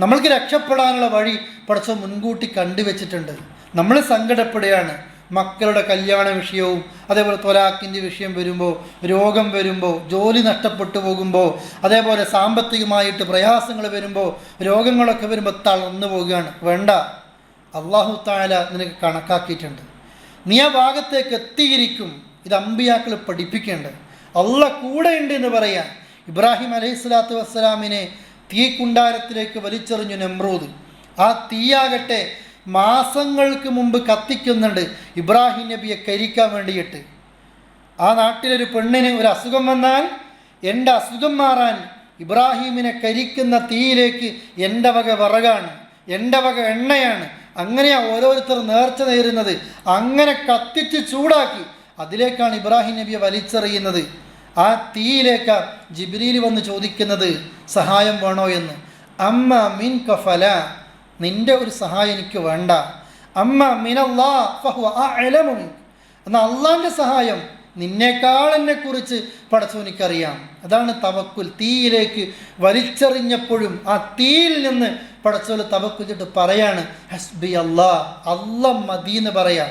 നമ്മൾക്ക് രക്ഷപ്പെടാനുള്ള വഴി പഠിച്ച മുൻകൂട്ടി കണ്ടുവച്ചിട്ടുണ്ട്. നമ്മൾ സങ്കടപ്പെടുകയാണ്, മക്കളുടെ കല്യാണ വിഷയവും അതേപോലെ തൊലാഖിൻ്റെ വിഷയം വരുമ്പോൾ, രോഗം വരുമ്പോൾ, ജോലി നഷ്ടപ്പെട്ടു പോകുമ്പോൾ, അതേപോലെ സാമ്പത്തികമായിട്ട് പ്രയാസങ്ങൾ വരുമ്പോൾ, രോഗങ്ങളൊക്കെ വരുമ്പോൾ തളർന്നു പോവുകയാണ്. വേണ്ട, അള്ളാഹു തആല നിനക്ക് കണക്കാക്കിയിട്ടുണ്ട്, നീ ആ ഭാഗത്തേക്ക് എത്തിയിരിക്കും. ഇത് അമ്പിയാക്കൾ പഠിപ്പിക്കേണ്ടത്. അള്ളാഹ് കൂടെയുണ്ട് എന്ന് പറയാൻ. ഇബ്രാഹിം അലൈഹിസ്സലാത്തു വസ്സലാമിനെ തീക്കുണ്ടാരത്തിലേക്ക് വലിച്ചെറിഞ്ഞു നമ്രൂദ്. ആ തീയാകട്ടെ മാസങ്ങൾക്ക് മുമ്പ് കത്തിക്കുന്നുണ്ട് ഇബ്രാഹിം നബിയെ കരിക്കാൻ വേണ്ടിയിട്ട്. ആ നാട്ടിലൊരു പെണ്ണിന് ഒരു അസുഖം വന്നാൽ എൻ്റെ അസുഖം മാറാൻ ഇബ്രാഹിമിനെ കരിക്കുന്ന തീയിലേക്ക് എൻ്റെ വക വിറകാണ്, എൻ്റെ വക എണ്ണയാണ്, അങ്ങനെയാണ് ഓരോരുത്തർ നേർച്ച നേരുന്നത്. അങ്ങനെ കത്തിച്ച് ചൂടാക്കി അതിലേക്കാണ് ഇബ്രാഹിം നബിയെ വലിച്ചെറിയുന്നത്. ആ തീയിലേക്ക് ജിബ്രീൽ വന്ന് ചോദിക്കുന്നത് സഹായം വേണോ എന്ന്. അമ്മ മിൻ കഫല, നിൻ്റെ ഒരു സഹായം എനിക്ക് വേണ്ട. അമ്മ മിനല്ലാഹ് ഫഹുവ അഅലമു മിൻക, എന്നാൽ അള്ളാഹിൻ്റെ സഹായം നിന്നേക്കാൾ എന്നെക്കുറിച്ച് പടച്ചവനിക്കറിയാം. അതാണ് തവക്കുൽ. തീയിലേക്ക് വലിച്ചെറിഞ്ഞപ്പോഴും ആ തീയിൽ നിന്ന് പടച്ചവന് തവക്കുലിട്ട് പറയാണ് ഹസ്ബി അല്ലാഹ്, അല്ലാഹ് മതി എന്ന് പറയാം.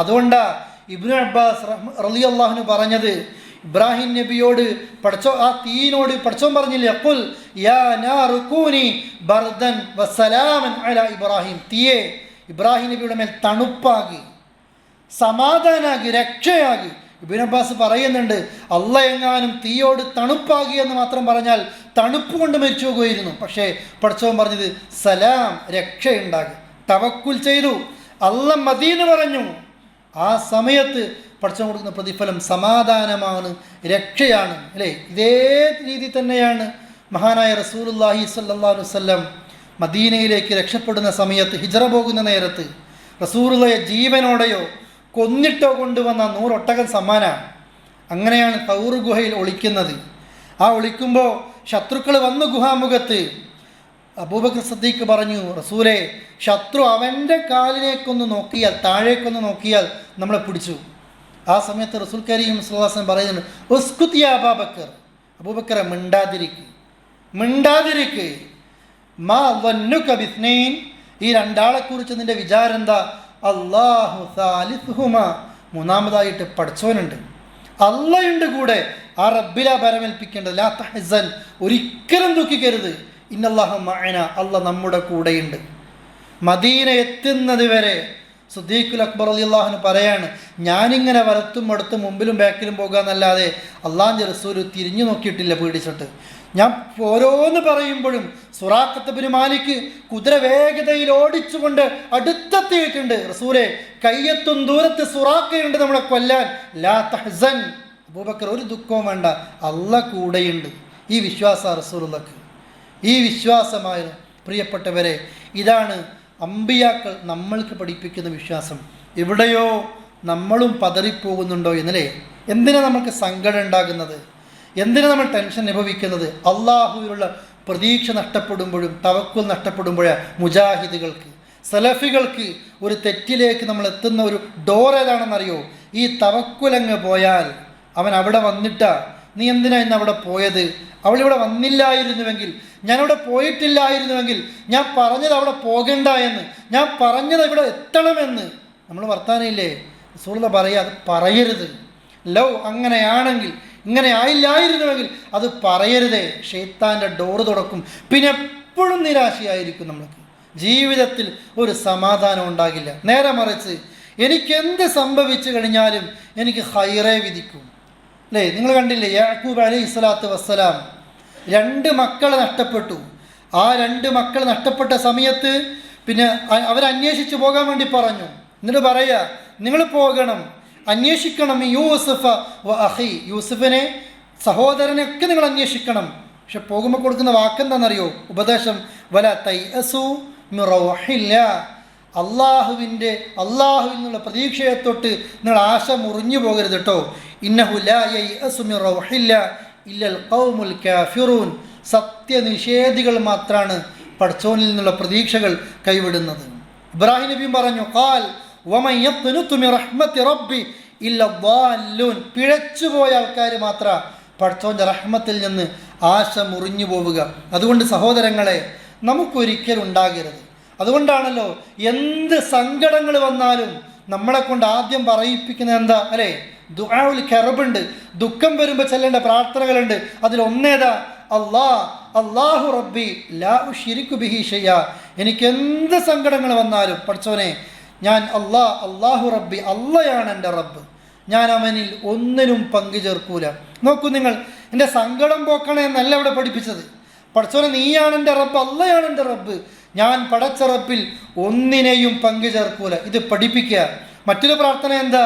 അതുകൊണ്ടാണ് ഇബ്നു അബ്ബാസ് റളിയല്ലാഹു പറഞ്ഞത്, ഇബ്രാഹിം നബിയോട് ആ തീയിനോട് പടച്ചവൻ പറഞ്ഞില്ലേ, ഖുൽ യാ നാറു കൂനി ബർദൻ വസലാമൻ അലാ ഇബ്രാഹിം, തീയെ ഇബ്രാഹിം നബിയുടെ മേൽ തണുപ്പാകി, സമാധാനാകി, രക്ഷയാകി. ഇബ്നു അബ്ബാസ് പറയുന്നുണ്ട്, അള്ളാഹ് എങ്ങാനും തീയോട് തണുപ്പാകി എന്ന് മാത്രം പറഞ്ഞാൽ തണുപ്പ് കൊണ്ട് മരിച്ചു പോകുമായിരുന്നു. പക്ഷേ പടച്ചവൻ പറഞ്ഞത് സലാം, രക്ഷയുണ്ടാകി. തവക്കുൽ ചെയ്തു, അല്ലാഹ് മദീന പറഞ്ഞു. ആ സമയത്ത് പടച്ചവൻ കൊടുക്കുന്ന പ്രതിഫലം സമാധാനമാണ്, രക്ഷയാണ്. അല്ലേ? ഇതേ രീതി തന്നെയാണ് മഹാനായ റസൂലുള്ളാഹി സ്വല്ലല്ലാഹു അലൈഹി വസല്ലം മദീനയിലേക്ക് രക്ഷപ്പെടുന്ന സമയത്ത്, ഹിജ്റ പോകുന്ന നേരത്ത് റസൂലുള്ളാഹിയെ ജീവനോടെയോ കൊന്നിട്ടോ കൊണ്ടുവന്ന 100 ഒട്ടകം സമ്മാനമാണ്. അങ്ങനെയാണ് തൗർ ഗുഹയിൽ ഒളിക്കുന്നത്. ആ ഒളിക്കുമ്പോൾ ശത്രുക്കൾ വന്നു ഗുഹാമുഖത്ത്. അബൂബക്കർ സിദ്ദീഖ് പറഞ്ഞു, റസൂലേ, ശത്രു അവൻ്റെ കാലിലേക്കൊന്ന് നോക്കിയാൽ, താഴേക്കൊന്ന് നോക്കിയാൽ നമ്മളെ പിടിച്ചു. ആ സമയത്ത് റസൂൽ കരീം സ്വല്ലല്ലാഹു അലൈഹി വസല്ലം പറയുന്നുണ്ട്, ഉസ്കുത് യാ അബൂബക്കർ, അബൂബക്കറെ മിണ്ടാതിരിക്ക്. മാ വന്നുക ബിസ്നൈൻ, ഈ 2 ആളെക്കുറിച്ച് നിൻ്റെ വിചാരം എന്താ? അല്ലാഹു സാലിസുഹുമാ, മൂന്നാമതായിട്ട് പടച്ചവനുണ്ട്, അള്ളയുണ്ട് കൂടെ. ആ റബ്ബിലാ ബരമേൽപ്പിക്കേണ്ടത്. ലാ തഹ്സൻ, ഒരിക്കലും ദുഃഖിക്കരുത്. ഇന്നല്ലാഹ മഅന, അള്ളാഹ് നമ്മുടെ കൂടെയുണ്ട്. മദീന എത്തുന്നത് വരെ സിദ്ദീഖുൽ അക്ബർ റളിയല്ലാഹു അൻഹു പറയാണ്, ഞാനിങ്ങനെ വലത്തും അടുത്തും മുമ്പിലും ബാക്കിലും പോകാന്നല്ലാതെ അള്ളാഹുവിൻ്റെ റസൂൽ തിരിഞ്ഞു നോക്കിയിട്ടില്ല പേടിച്ചിട്ട്. ഞാൻ ഓരോന്ന് പറയുമ്പോഴും സുറാഖത്ത് ബിൻ മാലിക് കുതിര വേഗതയിൽ ഓടിച്ചുകൊണ്ട് അടുത്തെത്തിയിട്ടുണ്ട്. റസൂലെ, കയ്യെത്തും ദൂരത്ത് സുറാഖയുണ്ട് നമ്മളെ കൊല്ലാൻ. ലാ തഹ്സൻ, അബൂബക്കർ ഒരു ദുഃഖവും വേണ്ട, അള്ളാഹ് കൂടെയുണ്ട്. ഈ വിശ്വാസം റസൂലുള്ളാഹിക്ക്, ഈ വിശ്വാസമായിരുന്നു. പ്രിയപ്പെട്ടവരെ, ഇതാണ് അമ്പിയാക്കൾ നമ്മൾക്ക് പഠിപ്പിക്കുന്ന വിശ്വാസം. എവിടെയോ നമ്മളും പതറിപ്പോകുന്നുണ്ടോ എന്നല്ലേ? എന്തിനാണ് നമുക്ക് സങ്കടം ഉണ്ടാകുന്നത്? എന്തിനാണ് നമ്മൾ ടെൻഷൻ അനുഭവിക്കുന്നത്? അള്ളാഹുവിലുള്ള പ്രതീക്ഷ നഷ്ടപ്പെടുമ്പോഴും തവക്കുൽ നഷ്ടപ്പെടുമ്പോഴാണ് മുജാഹിദുകൾക്ക്, സലഫികൾക്ക് ഒരു തെറ്റിലേക്ക് നമ്മൾ എത്തുന്ന ഒരു ഡോർ ഏതാണെന്നറിയോ? ഈ തവക്കുലങ്ങ് പോയാൽ അവൻ അവിടെ വന്നിട്ടാ, നീ എന്തിനാ ഇന്ന് അവിടെ പോയത്? അവളിവിടെ വന്നില്ലായിരുന്നുവെങ്കിൽ, ഞാനവിടെ പോയിട്ടില്ലായിരുന്നുവെങ്കിൽ, ഞാൻ പറഞ്ഞത് അവിടെ പോകണ്ട എന്ന്, ഞാൻ പറഞ്ഞത് ഇവിടെ എത്തണമെന്ന് നമ്മൾ വർത്താനയില്ലേ? റസൂലുള്ളാഹി പറയാ, അത് പറയരുത്. ലോ അങ്ങനെയാണെങ്കിൽ, ഇങ്ങനെ ആയില്ലായിരുന്നുവെങ്കിൽ അത് പറയരുതേ. ശൈത്താൻ്റെ ഡോറ് തുറക്കും. പിന്നെ എപ്പോഴും നിരാശയായിരിക്കും. നമ്മൾക്ക് ജീവിതത്തിൽ ഒരു സമാധാനം ഉണ്ടാകില്ല. നേരെ മറിച്ച് എനിക്കെന്ത് സംഭവിച്ചു കഴിഞ്ഞാലും എനിക്ക് ഹൈറേ വിധിക്കും. അല്ലേ? നിങ്ങൾ കണ്ടില്ലേ, യാക്കൂബ് അലൈഹിസ്സലാത്തു വസ്സലാം 2 മക്കളെ നഷ്ടപ്പെട്ടു. ആ 2 മക്കൾ നഷ്ടപ്പെട്ട സമയത്ത് പിന്നെ അവരന്വേഷിച്ച് പോകാൻ വേണ്ടി പറഞ്ഞു. എന്നിട്ട് പറയാ, നിങ്ങൾ പോകണം, അന്വേഷിക്കണം യൂസുഫ വ അഖി, യൂസുഫിനെ, സഹോദരനെയൊക്കെ നിങ്ങൾ അന്വേഷിക്കണം. പക്ഷെ പോകുമ്പോൾ കൊടുക്കുന്ന വാക്കെന്താണെന്നറിയോ? ഉപദേശം, വല തൈഅസു മിർ റൗഹില്ലാ, അള്ളാഹുവിൽ നിന്നുള്ള പ്രതീക്ഷയെ തൊട്ട് നിങ്ങൾ ആശ മുറിഞ്ഞു പോകരുത് കേട്ടോ. ഇന്നഹു ലാ യൈഅസു മിർ റൗഹില്ലാ ഇല്ലൽ ഖൗമുൽ കാഫിറൂൻ, സത്യനിഷേധികൾ മാത്രമാണ് പടച്ചോനിൽ നിന്നുള്ള പ്രതീക്ഷകൾ കൈവിടുന്നത്. ഇബ്രാഹിം നബിയും പറഞ്ഞു, ഖാൽ വമൻ യഖ്നുതു മിർ റഹ്മത്തി റബ്ബി ഇല്ല ദ്വാല്ലൂൻ. പിഴച്ചുപോയ ആൾക്കാർ മാത്രം പടച്ചോൻ്റെ റഹ്മത്തിൽ നിന്ന് ആശ മുറിഞ്ഞു പോവുക. അതുകൊണ്ട് സഹോദരങ്ങളെ, നമുക്കൊരിക്കലും ഉണ്ടാകരുത്. അതുകൊണ്ടാണല്ലോ എന്ത് സങ്കടങ്ങൾ വന്നാലും നമ്മളെ കൊണ്ട് ആദ്യം പറയിപ്പിക്കുന്നത് എന്താ അല്ലേ? ദുആഉൽ കറബുണ്ട്. ദുഃഖം വരുമ്പോൾ ചെല്ലേണ്ട പ്രാർത്ഥനകളുണ്ട്. അതിലൊന്നേതാ? അല്ലാഹു റബ്ബി ലാ ഉശ്രികു ബിഹി ഷൈഅ. എനിക്ക് എന്ത് സങ്കടങ്ങൾ വന്നാലും പടച്ചോനെ, ഞാൻ അല്ലാഹു റബ്ബി, അള്ളയാണ് എൻ്റെ റബ്ബ്, ഞാൻ അവനിൽ ഒന്നിനും പങ്കു ചേർക്കൂല. നോക്കൂ നിങ്ങൾ, എൻ്റെ സങ്കടം പോക്കണേ എന്നല്ല ഇവിടെ പഠിപ്പിച്ചത്. പടച്ചോനെ, നീയാണ് എൻ്റെ റബ്ബ്, അള്ളയാണ് എൻ്റെ റബ്ബ്, ഞാൻ പടച്ച റബ്ബിൽ ഒന്നിനെയും പങ്കു ചേർക്കൂല. ഇത് പഠിപ്പിക്കുക. മറ്റൊരു പ്രാർത്ഥന എന്താ?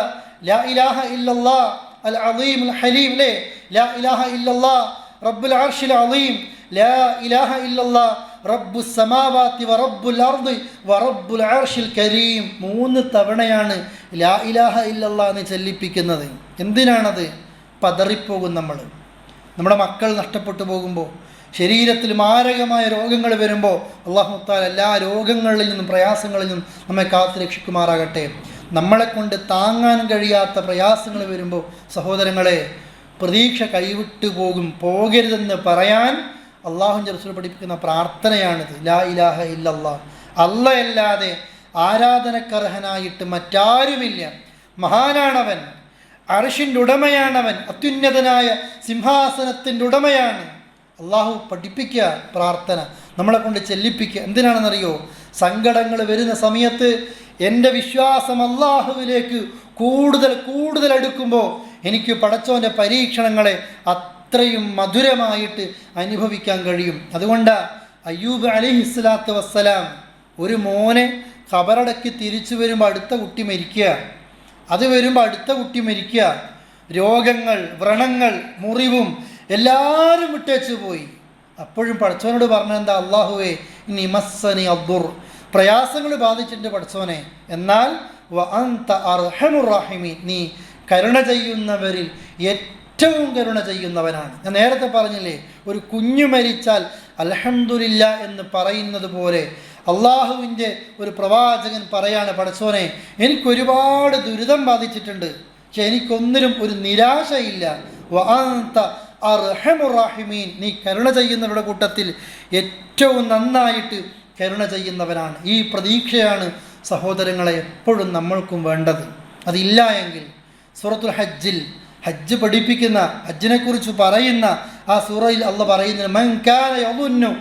ലാ ഇലാഹ ഇല്ലല്ലാഹ് അൽ അളീം അൽ ഹലീം. അല്ലേ? ലാ ഇലാഹ ഇല്ലല്ലാഹ് റബ്ബുൽ അർശിൽ അളീം, ലാ ഇലാഹ ഇല്ലല്ലാഹ് റബ്ബുസ് സമാവാതി വ റബ്ബുൽ അർദി വ റബ്ബുൽ അർശിൽ കരീം. 3 തവണയാണ് ലാ ഇലാഹ ഇല്ലല്ലാഹ് എന്ന് ചൊല്ലിപ്പിക്കുന്നത്. എന്തിനാണത്? പതറിപ്പോകും നമ്മൾ. നമ്മുടെ മക്കൾ നഷ്ടപ്പെട്ടു പോകുമ്പോൾ, ശരീരത്തിൽ മാരകമായ രോഗങ്ങൾ വരുമ്പോൾ അല്ലാഹു തആല എല്ലാ രോഗങ്ങളിൽ നിന്നും പ്രയാസങ്ങളിൽ നിന്നും നമ്മെ കാത്തു രക്ഷിക്കുമാറാകട്ടെ. നമ്മളെ കൊണ്ട് താങ്ങാൻ കഴിയാത്ത പ്രയാസങ്ങൾ വരുമ്പോൾ സഹോദരങ്ങളെ, പ്രതീക്ഷ കൈവിട്ടു പോകരുതെന്ന് പറയാൻ അല്ലാഹുവിൻ്റെ റസൂൽ പഠിപ്പിക്കുന്ന പ്രാർത്ഥനയാണിത്. ലാ ഇലാഹ ഇല്ലല്ലാഹ്. അല്ലാഹയല്ലാതെ ആരാധനക്കർഹനായിട്ട് മറ്റാരുമില്ല. മഹാനാണവൻ, അർശിൻ്റെ ഉടമയാണവൻ, അത്യുന്നതനായ സിംഹാസനത്തിൻ്റെ ഉടമയാണ്. അള്ളാഹു പഠിപ്പിക്കുക പ്രാർത്ഥന, നമ്മളെ കൊണ്ട് ചെല്ലിപ്പിക്കുക. എന്തിനാണെന്നറിയോ? സങ്കടങ്ങൾ വരുന്ന സമയത്ത് എൻ്റെ വിശ്വാസം അള്ളാഹുവിലേക്ക് കൂടുതൽ അടുക്കുമ്പോൾ എനിക്ക് പടച്ചോൻ്റെ പരീക്ഷണങ്ങളെ അത്രയും മധുരമായിട്ട് അനുഭവിക്കാൻ കഴിയും. അതുകൊണ്ടാണ് അയ്യൂബ് അലൈഹിസ്സലാത്തു വസ്സലാം ഒരു മോനെ ഖബറടക്കി തിരിച്ചു വരുമ്പോൾ അടുത്ത കുട്ടി മരിക്കുക, അത് വരുമ്പോൾ അടുത്ത കുട്ടി മരിക്കുക, രോഗങ്ങൾ, വ്രണങ്ങൾ, മുറിവും എല്ലാവരും വിട്ടേച്ചു പോയി. അപ്പോഴും പടച്ചോനോട് പറഞ്ഞെന്താ? അല്ലാഹുവേ ഇനി മസ്സനി അദ്ദുർ, പ്രയാസങ്ങൾ ബാധിച്ചിട്ടുണ്ട് പടച്ചോനെ, എന്നാൽ വ അൻത അർഹമുർ റഹീമീൻ, നീ കരുണ ചെയ്യുന്നവരിൽ ഏറ്റവും കരുണ ചെയ്യുന്നവനാണ്. ഞാൻ നേരത്തെ പറഞ്ഞില്ലേ, ഒരു കുഞ്ഞു മരിച്ചാൽ അൽഹംദുലില്ലാ എന്ന് പറയുന്നത് പോലെ അള്ളാഹുവിൻ്റെ ഒരു പ്രവാചകൻ പറയാണ്, പടച്ചോനെ എനിക്കൊരുപാട് ദുരിതം ബാധിച്ചിട്ടുണ്ട്, പക്ഷെ എനിക്കൊന്നിനും ഒരു നിരാശയില്ല. വ അൻത അർഹമുർ റഹീമീൻ, നീ കരുണ ചെയ്യുന്നവരുടെ കൂട്ടത്തിൽ ഏറ്റവും നന്നായിട്ട് കരുണ ചെയ്യുന്നവനാണ്. ഈ പ്രതീക്ഷയാണ് സഹോദരങ്ങളെ എപ്പോഴും നമ്മൾക്കും വേണ്ടത്. അതില്ല എങ്കിൽ സൂറത്തുൽ ഹജ്ജിൽ, ഹജ്ജ് പഠിപ്പിക്കുന്ന, ഹജ്ജിനെക്കുറിച്ച് പറയുന്ന ആ സൂറയിൽ അള്ളാഹ് പറയുന്നത്, മൻ കാന യദുന്നു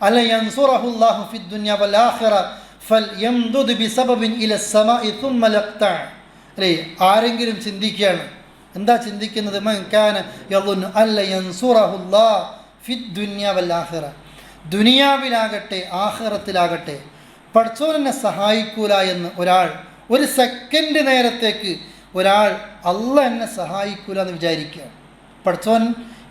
അല യൻസുറഹുല്ലാഹു ഫിദ് ദുനിയ വൽ ആഖിറ ഫൽയംദുദ് ബിസബബിൻ ഇലസ് സമാഇ സുമ്മ ലഖ്തഅ. അല്ലേ? ആരെങ്കിലും ചിന്തിക്കുകയാണ്, എന്താ ചിന്തിക്കുന്നത്? മൻ കാന യദുന്നു അല യൻസുറഹുല്ലാഹു ഫിദ് ദുനിയ വൽ ആഖിറ, ദുനിയാവിലാകട്ടെ ആഖിറത്തിലാകട്ടെ പടച്ചോൻ എന്നെ സഹായിക്കൂല എന്ന് ഒരാൾ, ഒരു സെക്കൻഡ് നേരത്തേക്ക് ഒരാൾ അള്ളാഹ് എന്നെ സഹായിക്കൂല എന്ന് വിചാരിക്കുക. പടച്ചോൻ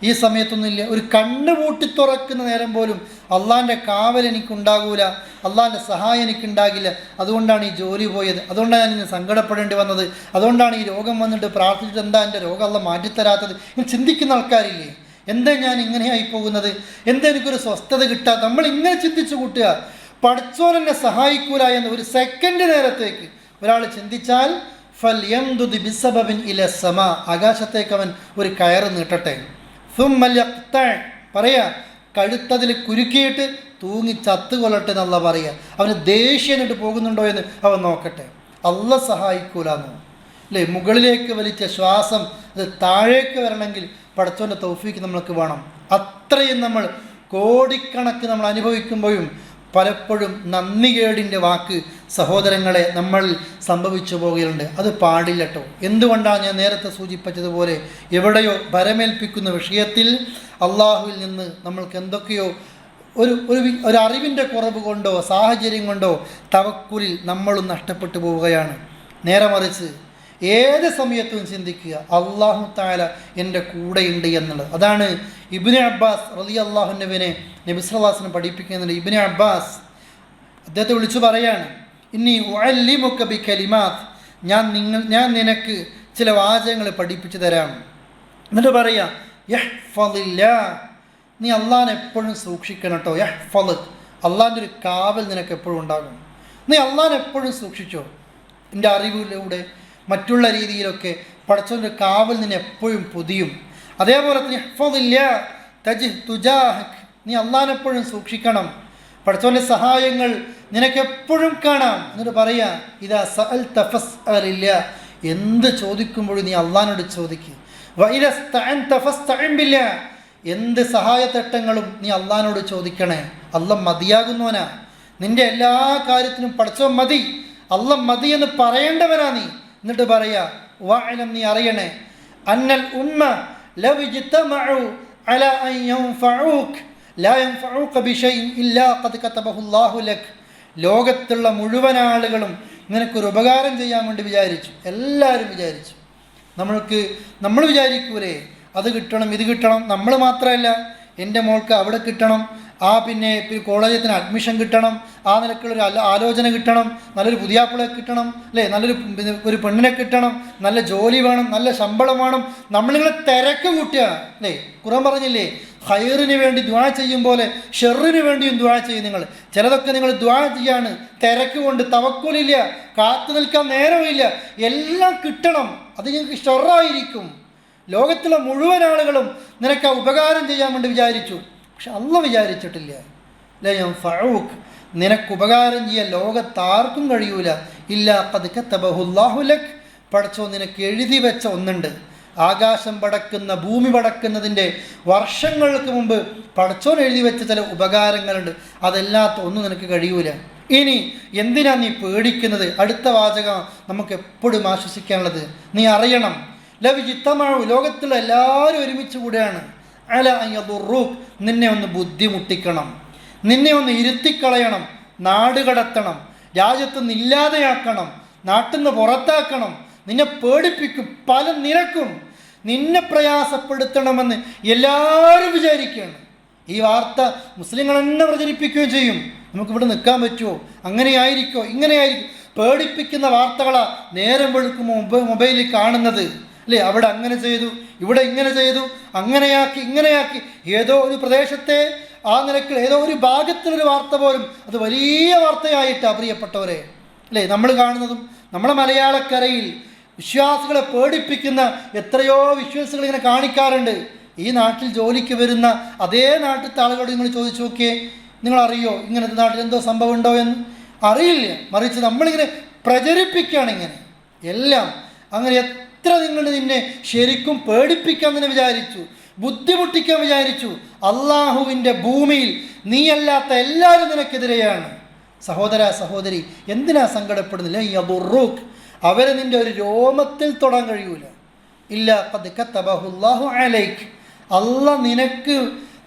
ഈ സമയത്തൊന്നുമില്ല, ഒരു കണ്ണ് പൂട്ടി തുറക്കുന്ന നേരം പോലും അള്ളാഹിൻ്റെ കാവൽ എനിക്കുണ്ടാകൂല, അള്ളാഹിൻ്റെ സഹായം എനിക്കുണ്ടാകില്ല, അതുകൊണ്ടാണ് ഈ ജോലി പോയത്, അതുകൊണ്ടാണ് ഞാൻ ഇന്ന് സങ്കടപ്പെടേണ്ടി വന്നത്, അതുകൊണ്ടാണ് ഈ രോഗം വന്നിട്ട് പ്രാർത്ഥിച്ചിട്ട് എന്താ എൻ്റെ രോഗം അള്ളാഹ് മാറ്റിത്തരാത്തത്. ഇങ്ങനെ ചിന്തിക്കുന്ന ആൾക്കാരില്ലേ? എന്താ ഞാൻ ഇങ്ങനെയായി പോകുന്നത്, എന്താ എനിക്കൊരു സ്വസ്ഥത കിട്ടാത്ത, നമ്മൾ ഇങ്ങനെ ചിന്തിച്ചു കൂട്ടുക. പടച്ചോൻ എന്നെ സഹായിക്കൂല എന്ന് ഒരു സെക്കൻഡ് നേരത്തേക്ക് ഒരാൾ ചിന്തിച്ചാൽ ഫൽയംദുദ് ബിസബബിൻ ഇലസ് സമാ, ആകാശത്തേക്ക് അവൻ ഒരു കയറ് നീട്ടട്ടെ. സുമ്മ ലഖ്തഅ, പറയാ കഴുത്തതിൽ കുരുക്കിയിട്ട് തൂങ്ങി ചത്തുകൊള്ളട്ടെ എന്നുള്ള പറയുക. അവന് ദേഷ്യമായിട്ട് പോകുന്നുണ്ടോ എന്ന് അവൻ നോക്കട്ടെ. അള്ളാഹ് സഹായിക്കൂലെന്നോ? അല്ലേ? മുകളിലേക്ക് വലിച്ച ശ്വാസം അത് താഴേക്ക് വരണമെങ്കിൽ പടച്ചോൻ്റെ തൗഫീക്ക് നമ്മൾക്ക് വേണം. അത്രയും നമ്മൾ കോടിക്കണക്ക് നമ്മൾ അനുഭവിക്കുമ്പോഴും പലപ്പോഴും നന്ദികേടിൻ്റെ വാക്ക് സഹോദരങ്ങളെ നമ്മൾ സംഭവിച്ചു പോകുന്നുണ്ട്. അത് പാടില്ല കേട്ടോ. എന്തുകൊണ്ടാണ് ഞാൻ നേരത്തെ സൂചിപ്പിച്ചതുപോലെ എവിടെയോ ഭരമേൽപ്പിക്കുന്ന വിഷയത്തിൽ അള്ളാഹുവിൽ നിന്ന് നമ്മൾക്ക് എന്തൊക്കെയോ ഒരു അറിവിൻ്റെ കുറവ് കൊണ്ടോ സാഹചര്യം കൊണ്ടോ തവക്കുലിൽ നമ്മളും നഷ്ടപ്പെട്ടു പോവുകയാണ്. നേരെ മറിച്ച് ഏത് സമയത്തും ചിന്തിക്കുക, അല്ലാഹു തആല എൻ്റെ കൂടെയുണ്ട് എന്നുള്ളത്. അതാണ് ഇബ്നു അബ്ബാസ് റളിയല്ലാഹു അൻഹുവിനെ നബി സല്ലല്ലാഹു അലൈഹി വസല്ലം പഠിപ്പിക്കുന്നുണ്ട്. ഇബ്നു അബ്ബാസ് അദ്ദേഹത്തെ വിളിച്ചു പറയാണ്, ഇന്നി ഉഅല്ലിമുക ബികലിമാത്ത്, ഞാൻ നിനക്ക് ചില വാചകങ്ങൾ പഠിപ്പിച്ചു തരാം. എന്നിട്ട് പറയാം, യഹ്ഫളില്ലാ, നീ അള്ളാഹിനെ എപ്പോഴും സൂക്ഷിക്കണം കേട്ടോ. യഹ്ഫള്, അള്ളാഹിൻ്റെ ഒരു കാവൽ നിനക്ക് എപ്പോഴും ഉണ്ടാകും. നീ അള്ളാഹിനെ എപ്പോഴും സൂക്ഷിച്ചോ. എൻ്റെ അറിവിലൂടെ മറ്റുള്ള രീതിയിലൊക്കെ പടച്ചവൻ്റെ കാവൽ നിന്നെ എപ്പോഴും പൊതിയും. അതേപോലെ തന്നെ ഇഹ്ഫദില്ല തജിദ് തുജാഹക്, നീ അള്ളാഹിനെ എപ്പോഴും സൂക്ഷിക്കണം. പടച്ചവൻ്റെ സഹായങ്ങൾ നിനക്കെപ്പോഴും കാണാം. എന്നിട്ട് പറയാ ഇദാ സഅൽത ഫസ്അലില്ല, എന്ത് ചോദിക്കുമ്പോഴും നീ അള്ളാഹിനോട് ചോദിക്കുക. വഇദാ ഇസ്തഅൻത ഫസ്തഇൻ ബില്ലാ, എന്ത് സഹായത്തട്ടങ്ങളും നീ അള്ളാഹിനോട് ചോദിക്കണേ. അള്ളാഹ് മതിയാകുന്നവനാ. നിന്റെ എല്ലാ കാര്യത്തിനും പടച്ചവൻ മതി, അള്ളാഹ് മതി എന്ന് പറയേണ്ടവനാ നീ. എന്നിട്ട് പറയാ വഅലം, നീ അറിയണേ, അന്നൽ ഉമ്മ ലൗ ഇജ്തമഉ അലാ അൻ യൻഫഉക ലാ യൻഫഉക ബിശൈഇൻ ഇല്ലാ ഖദ് കതബഹു അല്ലാഹു ലക്. ലോകത്തുള്ള മുഴുവൻ ആളുകളും നിനക്കൊരു ഉപകാരം ചെയ്യാൻ വേണ്ടി വിചാരിച്ചു. എല്ലാവരും വിചാരിച്ചു. നമ്മൾ വിചാരിക്കൂലേ അത് കിട്ടണം ഇത് കിട്ടണം. നമ്മൾ മാത്രമല്ല, എൻ്റെ മോൾക്ക് അവിടെ കിട്ടണം, പിന്നെ കോളേജത്തിന് അഡ്മിഷൻ കിട്ടണം, ആ നിലക്കുള്ളൊരു ആലോചന കിട്ടണം, നല്ലൊരു പുതിയാപ്പിളെ കിട്ടണം, അല്ലേ, ഒരു പെണ്ണിനെ കിട്ടണം, നല്ല ജോലി വേണം, നല്ല ശമ്പളം വേണം. നമ്മളിങ്ങനെ തിരക്ക് കൂട്ടുക, അല്ലേ. ഖുർആൻ പറഞ്ഞില്ലേ, ഖൈറിന് വേണ്ടി ദുആ ചെയ്യും പോലെ ഷെറിന് വേണ്ടിയും ദുആ ചെയ്യും നിങ്ങൾ. ചിലതൊക്കെ നിങ്ങൾ ദുആ ചെയ്യാണ്, തിരക്ക് കൊണ്ട് തവക്കുലില്ല, കാത്തു നിൽക്കാൻ നേരമില്ല, എല്ലാം കിട്ടണം, അത് നിങ്ങൾക്ക് ഷെറായിരിക്കും. ലോകത്തുള്ള മുഴുവൻ ആളുകളും നിനക്ക് ഉപകാരം ചെയ്യാൻ വേണ്ടി വിചാരിച്ചു. പക്ഷെ അള്ളാഹ് വിചാരിച്ചിട്ടില്ല. ലയൻഫഉക, നിനക്ക് ഉപകാരം ചെയ്യാൻ ലോകത്താർക്കും കഴിയൂല. ഇല്ലാ ഖദ് കതബഹു അല്ലാഹു ലക്, പടച്ചോ നിനക്ക് എഴുതി വെച്ച ഒന്നുണ്ട്. ആകാശം പടക്കുന്ന ഭൂമി പടക്കുന്നതിൻ്റെ വർഷങ്ങൾക്ക് മുമ്പ് പടച്ചോൻ എഴുതി വെച്ച ചില ഉപകാരങ്ങളുണ്ട്. അതല്ലാത്ത ഒന്നും നിനക്ക് കഴിയൂല. ഇനി എന്തിനാ നീ പേടിക്കുന്നത്? അടുത്ത വാചകം നമുക്ക് എപ്പോഴും ആശ്വസിക്കാനുള്ളത്. നീ അറിയണം, ലവിജിത്തമാവു, ലോകത്തുള്ള എല്ലാവരും ഒരുമിച്ച് കൂടെയാണ്. അല അയ്യദുറൂക്, നിന്നെ ഒന്ന് ബുദ്ധിമുട്ടിക്കണം, നിന്നെ ഒന്ന് ഇരുത്തിക്കളയണം, നാട് കടത്തണം, രാജ്യത്തുനിന്ന് ഇല്ലാതെയാക്കണം, നാട്ടിൽ നിന്ന് പുറത്താക്കണം, നിന്നെ പേടിപ്പിക്കും, പല നിരക്കും നിന്നെ പ്രയാസപ്പെടുത്തണമെന്ന് എല്ലാവരും വിചാരിക്കുകയാണ്. ഈ വാർത്ത മുസ്ലിങ്ങൾ തന്നെ പ്രചരിപ്പിക്കുകയും ചെയ്യും. നമുക്കിവിടെ നിൽക്കാൻ പറ്റുമോ? അങ്ങനെയായിരിക്കോ ഇങ്ങനെയായിരിക്കും, പേടിപ്പിക്കുന്ന വാർത്തകളാണ് നേരം വെളുക്കുമ്പോൾ മൊബൈലിൽ കാണുന്നത്, അല്ലേ. അവിടെ അങ്ങനെ ചെയ്തു, ഇവിടെ ഇങ്ങനെ ചെയ്തു, അങ്ങനെയാക്കി ഇങ്ങനെയാക്കി. ഏതോ ഒരു പ്രദേശത്തെ ആ നിലക്ക് ഏതോ ഒരു ഭാഗത്തിലൊരു വാർത്ത പോലും അത് വലിയ വാർത്തയായിട്ടാണ് പ്രിയപ്പെട്ടവരെ, അല്ലേ, നമ്മൾ കാണുന്നതും. നമ്മളെ മലയാളക്കരയിൽ വിശ്വാസികളെ പേടിപ്പിക്കുന്ന എത്രയോ വിഷ്വൽസുകൾ ഇങ്ങനെ കാണിക്കാറുണ്ട്. ഈ നാട്ടിൽ ജോലിക്ക് വരുന്ന അതേ നാട്ടിലത്തെ ആളുകളോട് നിങ്ങൾ ചോദിച്ചു നോക്കിയേ, നിങ്ങളറിയോ ഇങ്ങനത്തെ നാട്ടിൽ എന്തോ സംഭവം ഉണ്ടോ എന്ന്? അറിയില്ല. മറിച്ച് നമ്മളിങ്ങനെ പ്രചരിപ്പിക്കുകയാണ് ഇങ്ങനെ എല്ലാം. അങ്ങനെ എത്ര നിന്നെ ശരിക്കും പേടിപ്പിക്കാൻ തന്നെ വിചാരിച്ചു, ബുദ്ധിമുട്ടിക്കാൻ വിചാരിച്ചു. അള്ളാഹുവിൻ്റെ ഭൂമിയിൽ നീയല്ലാത്ത എല്ലാവരും നിനക്കെതിരെയാണ്. സഹോദര സഹോദരി, എന്തിനാ സങ്കടപ്പെടുന്നില്ല? യദുറൂക്, അവരെ നിൻ്റെ ഒരു രോമത്തിൽ തൊടാൻ കഴിയൂല. ഇല്ലാ ഖദ് കതബഹു അല്ലാഹു അലൈക്, അള്ളാഹ്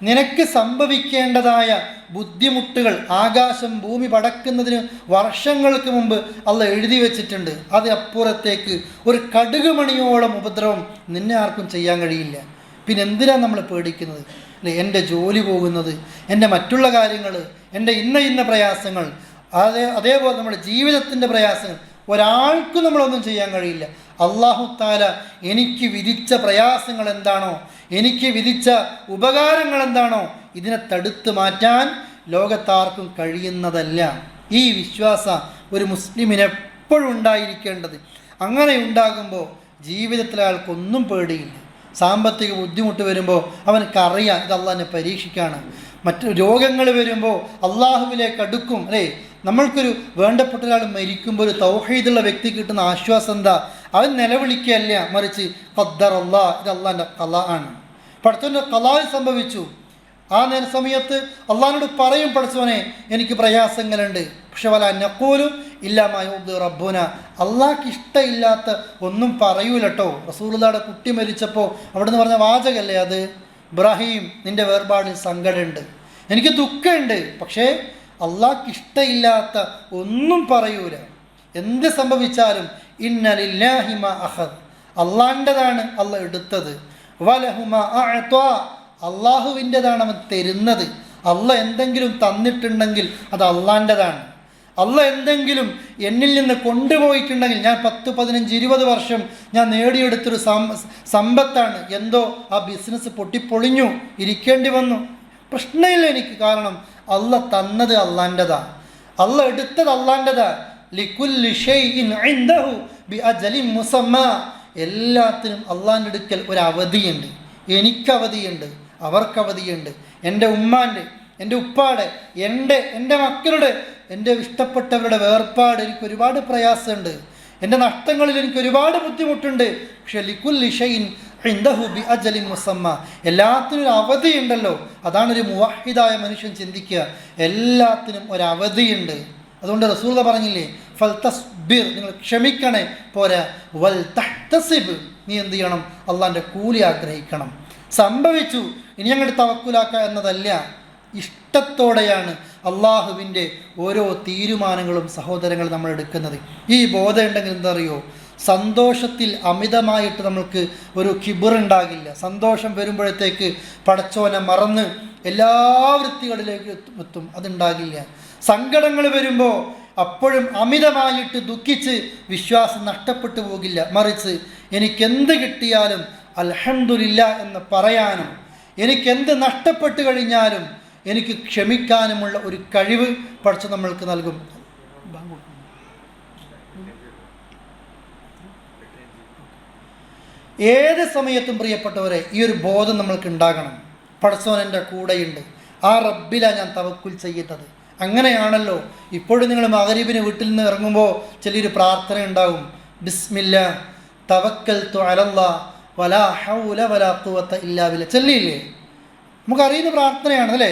നിനക്ക് സംഭവിക്കേണ്ടതായ ബുദ്ധിമുട്ടുകൾ ആകാശം ഭൂമി പടക്കുന്നതിന് വർഷങ്ങൾക്ക് മുമ്പ് അള്ളാഹ് എഴുതി വെച്ചിട്ടുണ്ട്. അത് അപ്പുറത്തേക്ക് ഒരു കടുകുമണിയോളം ഉപദ്രവം നിന്നെ ആർക്കും ചെയ്യാൻ കഴിയില്ല. പിന്നെ എന്തിനാണ് നമ്മൾ പേടിക്കുന്നത്? അല്ലേ, എൻ്റെ ജോലി പോകുന്നത്, എൻ്റെ മറ്റുള്ള കാര്യങ്ങൾ, എൻ്റെ ഇന്ന പ്രയാസങ്ങൾ, അതേപോലെ നമ്മുടെ ജീവിതത്തിൻ്റെ പ്രയാസങ്ങൾ, ഒരാൾക്കും നമ്മളൊന്നും ചെയ്യാൻ കഴിയില്ല. അല്ലാഹു തആല എനിക്ക് വിധിച്ച പ്രയാസങ്ങൾ എന്താണോ, എനിക്ക് വിധിച്ച ഉപകാരങ്ങൾ എന്താണോ, ഇതിനെ തടുത്ത് മാറ്റാൻ ലോകത്താർക്കും കഴിയുന്നതല്ല. ഈ വിശ്വാസം ഒരു മുസ്ലിമിന് എപ്പോഴും ഉണ്ടായിരിക്കേണ്ടത്. അങ്ങനെ ഉണ്ടാകുമ്പോൾ ജീവിതത്തിൽ അയാൾക്കൊന്നും പേടിയില്ല. സാമ്പത്തിക ബുദ്ധിമുട്ട് വരുമ്പോൾ അവനക്കറിയാം ഇത് അള്ളാഹിനെ പരീക്ഷിക്കാണ്. മറ്റു രോഗങ്ങൾ വരുമ്പോൾ അള്ളാഹുവിലേക്ക് അടുക്കും, അല്ലേ. നമ്മൾക്കൊരു വേണ്ടപ്പെട്ട ഒരാൾ മരിക്കുമ്പോൾ ഒരു തൗഹീദുള്ള വ്യക്തി കിട്ടുന്ന ആശ്വാസം എന്താ? അവൻ നിലവിളിക്കുകയല്ല, മറിച്ച് ഖദ്ദർ അല്ലാഹ്, ഇത് അള്ളാഹിൻ്റെ ഖലാ ആണ്. പടച്ചവൻ്റെ ഖലാ സംഭവിച്ചു. ആ സമയത്ത് അള്ളാഹിനോട് പറയും, പടച്ചവനെ എനിക്ക് പ്രയാസങ്ങളുണ്ട്, പക്ഷെ വല നഖൂലു ഇല്ലാ മാ യുർദി റബ്ബുന, അള്ളാഹ്ക്ക് ഇഷ്ടമില്ലാത്ത ഒന്നും പറയൂലട്ടോ. റസൂലുള്ളാഹിയുടെ കുട്ടി മരിച്ചപ്പോൾ അവിടുന്ന് പറഞ്ഞ വാചകല്ലേ അത്, ഇബ്രാഹിം നിൻ്റെ വേർപാടിൽ സങ്കടമുണ്ട്, എനിക്ക് ദുഃഖമുണ്ട്, പക്ഷേ അള്ളാഹ്ക്ക് ഇഷ്ടമില്ലാത്ത ഒന്നും പറയൂല. എന്ത് സംഭവിച്ചാലും ഇന്ന ലില്ലാഹി മാ അഖദ്, അള്ളാഹിൻ്റെതാണ് അള്ളാഹ് എടുത്തത്, വലഹു മാ അഅ്താ, അള്ളാഹുവിൻ്റെതാണ് അവൻ തരുന്നത്. അള്ളാഹ് എന്തെങ്കിലും തന്നിട്ടുണ്ടെങ്കിൽ അത് അള്ളാഹിൻ്റെതാണ്. അള്ളാഹ് എന്തെങ്കിലും എന്നിൽ നിന്ന് കൊണ്ടുപോയിട്ടുണ്ടെങ്കിൽ, ഞാൻ 10, 15, 20 വർഷം ഞാൻ നേടിയെടുത്തൊരു സമ്പത്താണ്, എന്തോ ആ ബിസിനസ് പൊട്ടിപ്പൊളിഞ്ഞു, ഇരിക്കേണ്ടി വന്നു, പ്രശ്നമില്ല എനിക്ക്, കാരണം അള്ള തന്നത് അള്ളാൻ്റെതാ, അള്ള എടുത്തത് അള്ളാൻ്റെതാ. ലികുല്ലി ഷൈഇൻ ഇൻദഹു ബിഅജലിൻ മുസമ്മാ. എല്ലാത്തിനും അള്ളാൻ്റെ അടുക്കൽ ഒരു അവധിയുണ്ട്. എനിക്കവധിയുണ്ട്, അവർക്കവധിയുണ്ട്. എൻ്റെ ഉമ്മാൻ്റെ, എൻ്റെ ഉപ്പാടെ, എൻ്റെ മക്കളുടെ, എൻ്റെ ഇഷ്ടപ്പെട്ടവരുടെ വേർപാട് എനിക്ക് ഒരുപാട് പ്രയാസമുണ്ട്. എൻ്റെ നഷ്ടങ്ങളിൽ എനിക്ക് ഒരുപാട് ബുദ്ധിമുട്ടുണ്ട്. പക്ഷേ ലികുല്ലി ഷൈഇൻ ഇൻദഹു ബിഅജലിൻ മുസമ്മാ, എല്ലാത്തിനും ഒരു അവധിയുണ്ടല്ലോ. അതാണ് ഒരു മുവഹിദായ മനുഷ്യൻ ചിന്തിക്കുക. എല്ലാത്തിനും ഒരു അവധിയുണ്ട്. അതുകൊണ്ട് റസൂൽ പറഞ്ഞില്ലേ, ഫൽ തസ്ബിർ, നിങ്ങൾ ക്ഷമിക്കണേ പോരാ, വൽ തഹ്തസിബ്, നീ എന്ത് ചെയ്യണം, അള്ളാൻ്റെ കൂലി ആഗ്രഹിക്കണം. സംഭവിച്ചു, ഇനി അങ്ങോട്ട് തവക്കുലാക്കുക എന്നതല്ല. ഇഷ്ടത്തോടെയാണ് അള്ളാഹുവിൻ്റെ ഓരോ തീരുമാനങ്ങളും സഹോദരങ്ങൾ നമ്മൾ എടുക്കുന്നത്. ഈ ബോധം ഉണ്ടെങ്കിൽ എന്താ അറിയോ, സന്തോഷത്തിൽ അമിതമായിട്ട് നമ്മൾക്ക് ഒരു കിബറുണ്ടാകില്ല. സന്തോഷം വരുമ്പോഴത്തേക്ക് പടച്ചോനെ മറന്ന് എല്ലാ വൃത്തികളിലേക്ക് എത്തും, അതുണ്ടാകില്ല. സങ്കടങ്ങൾ വരുമ്പോൾ അപ്പോഴും അമിതമായിട്ട് ദുഃഖിച്ച് വിശ്വാസം നഷ്ടപ്പെട്ടു പോകില്ല. മറിച്ച് എനിക്കെന്ത് കിട്ടിയാലും അൽഹംദുലില്ലാ എന്ന് പറയാനും, എനിക്കെന്ത് നഷ്ടപ്പെട്ടു കഴിഞ്ഞാലും എനിക്ക് ക്ഷമിക്കാനുമുള്ള ഒരു കഴിവ് പടച്ചോൻ നമ്മൾക്ക് നൽകും. ഏത് സമയത്തും പ്രിയപ്പെട്ടവരെ ഈ ഒരു ബോധം നമ്മൾക്ക് ഉണ്ടാകണം. പടച്ചോൻ എൻ്റെ കൂടെയുണ്ട്, ആ റബ്ബിലാണ് ഞാൻ തവക്കുൽ ചെയ്യുന്നത്. അങ്ങനെയാണല്ലോ ഇപ്പോഴും നിങ്ങൾ മഗ്‌രിബിന് വീട്ടിൽ നിന്ന് ഇറങ്ങുമ്പോൾ ചെറിയൊരു പ്രാർത്ഥന ഉണ്ടാകും, ബിസ്മില്ലാ തവക്കൽതു അലല്ലാഹ് വലാ ഹൗല വലാ ഖുവത ഇല്ലാ ബില്ലാഹ്. ചെല്ലിയില്ലേ? നമുക്കറിയുന്ന പ്രാർത്ഥനയാണ് അല്ലേ?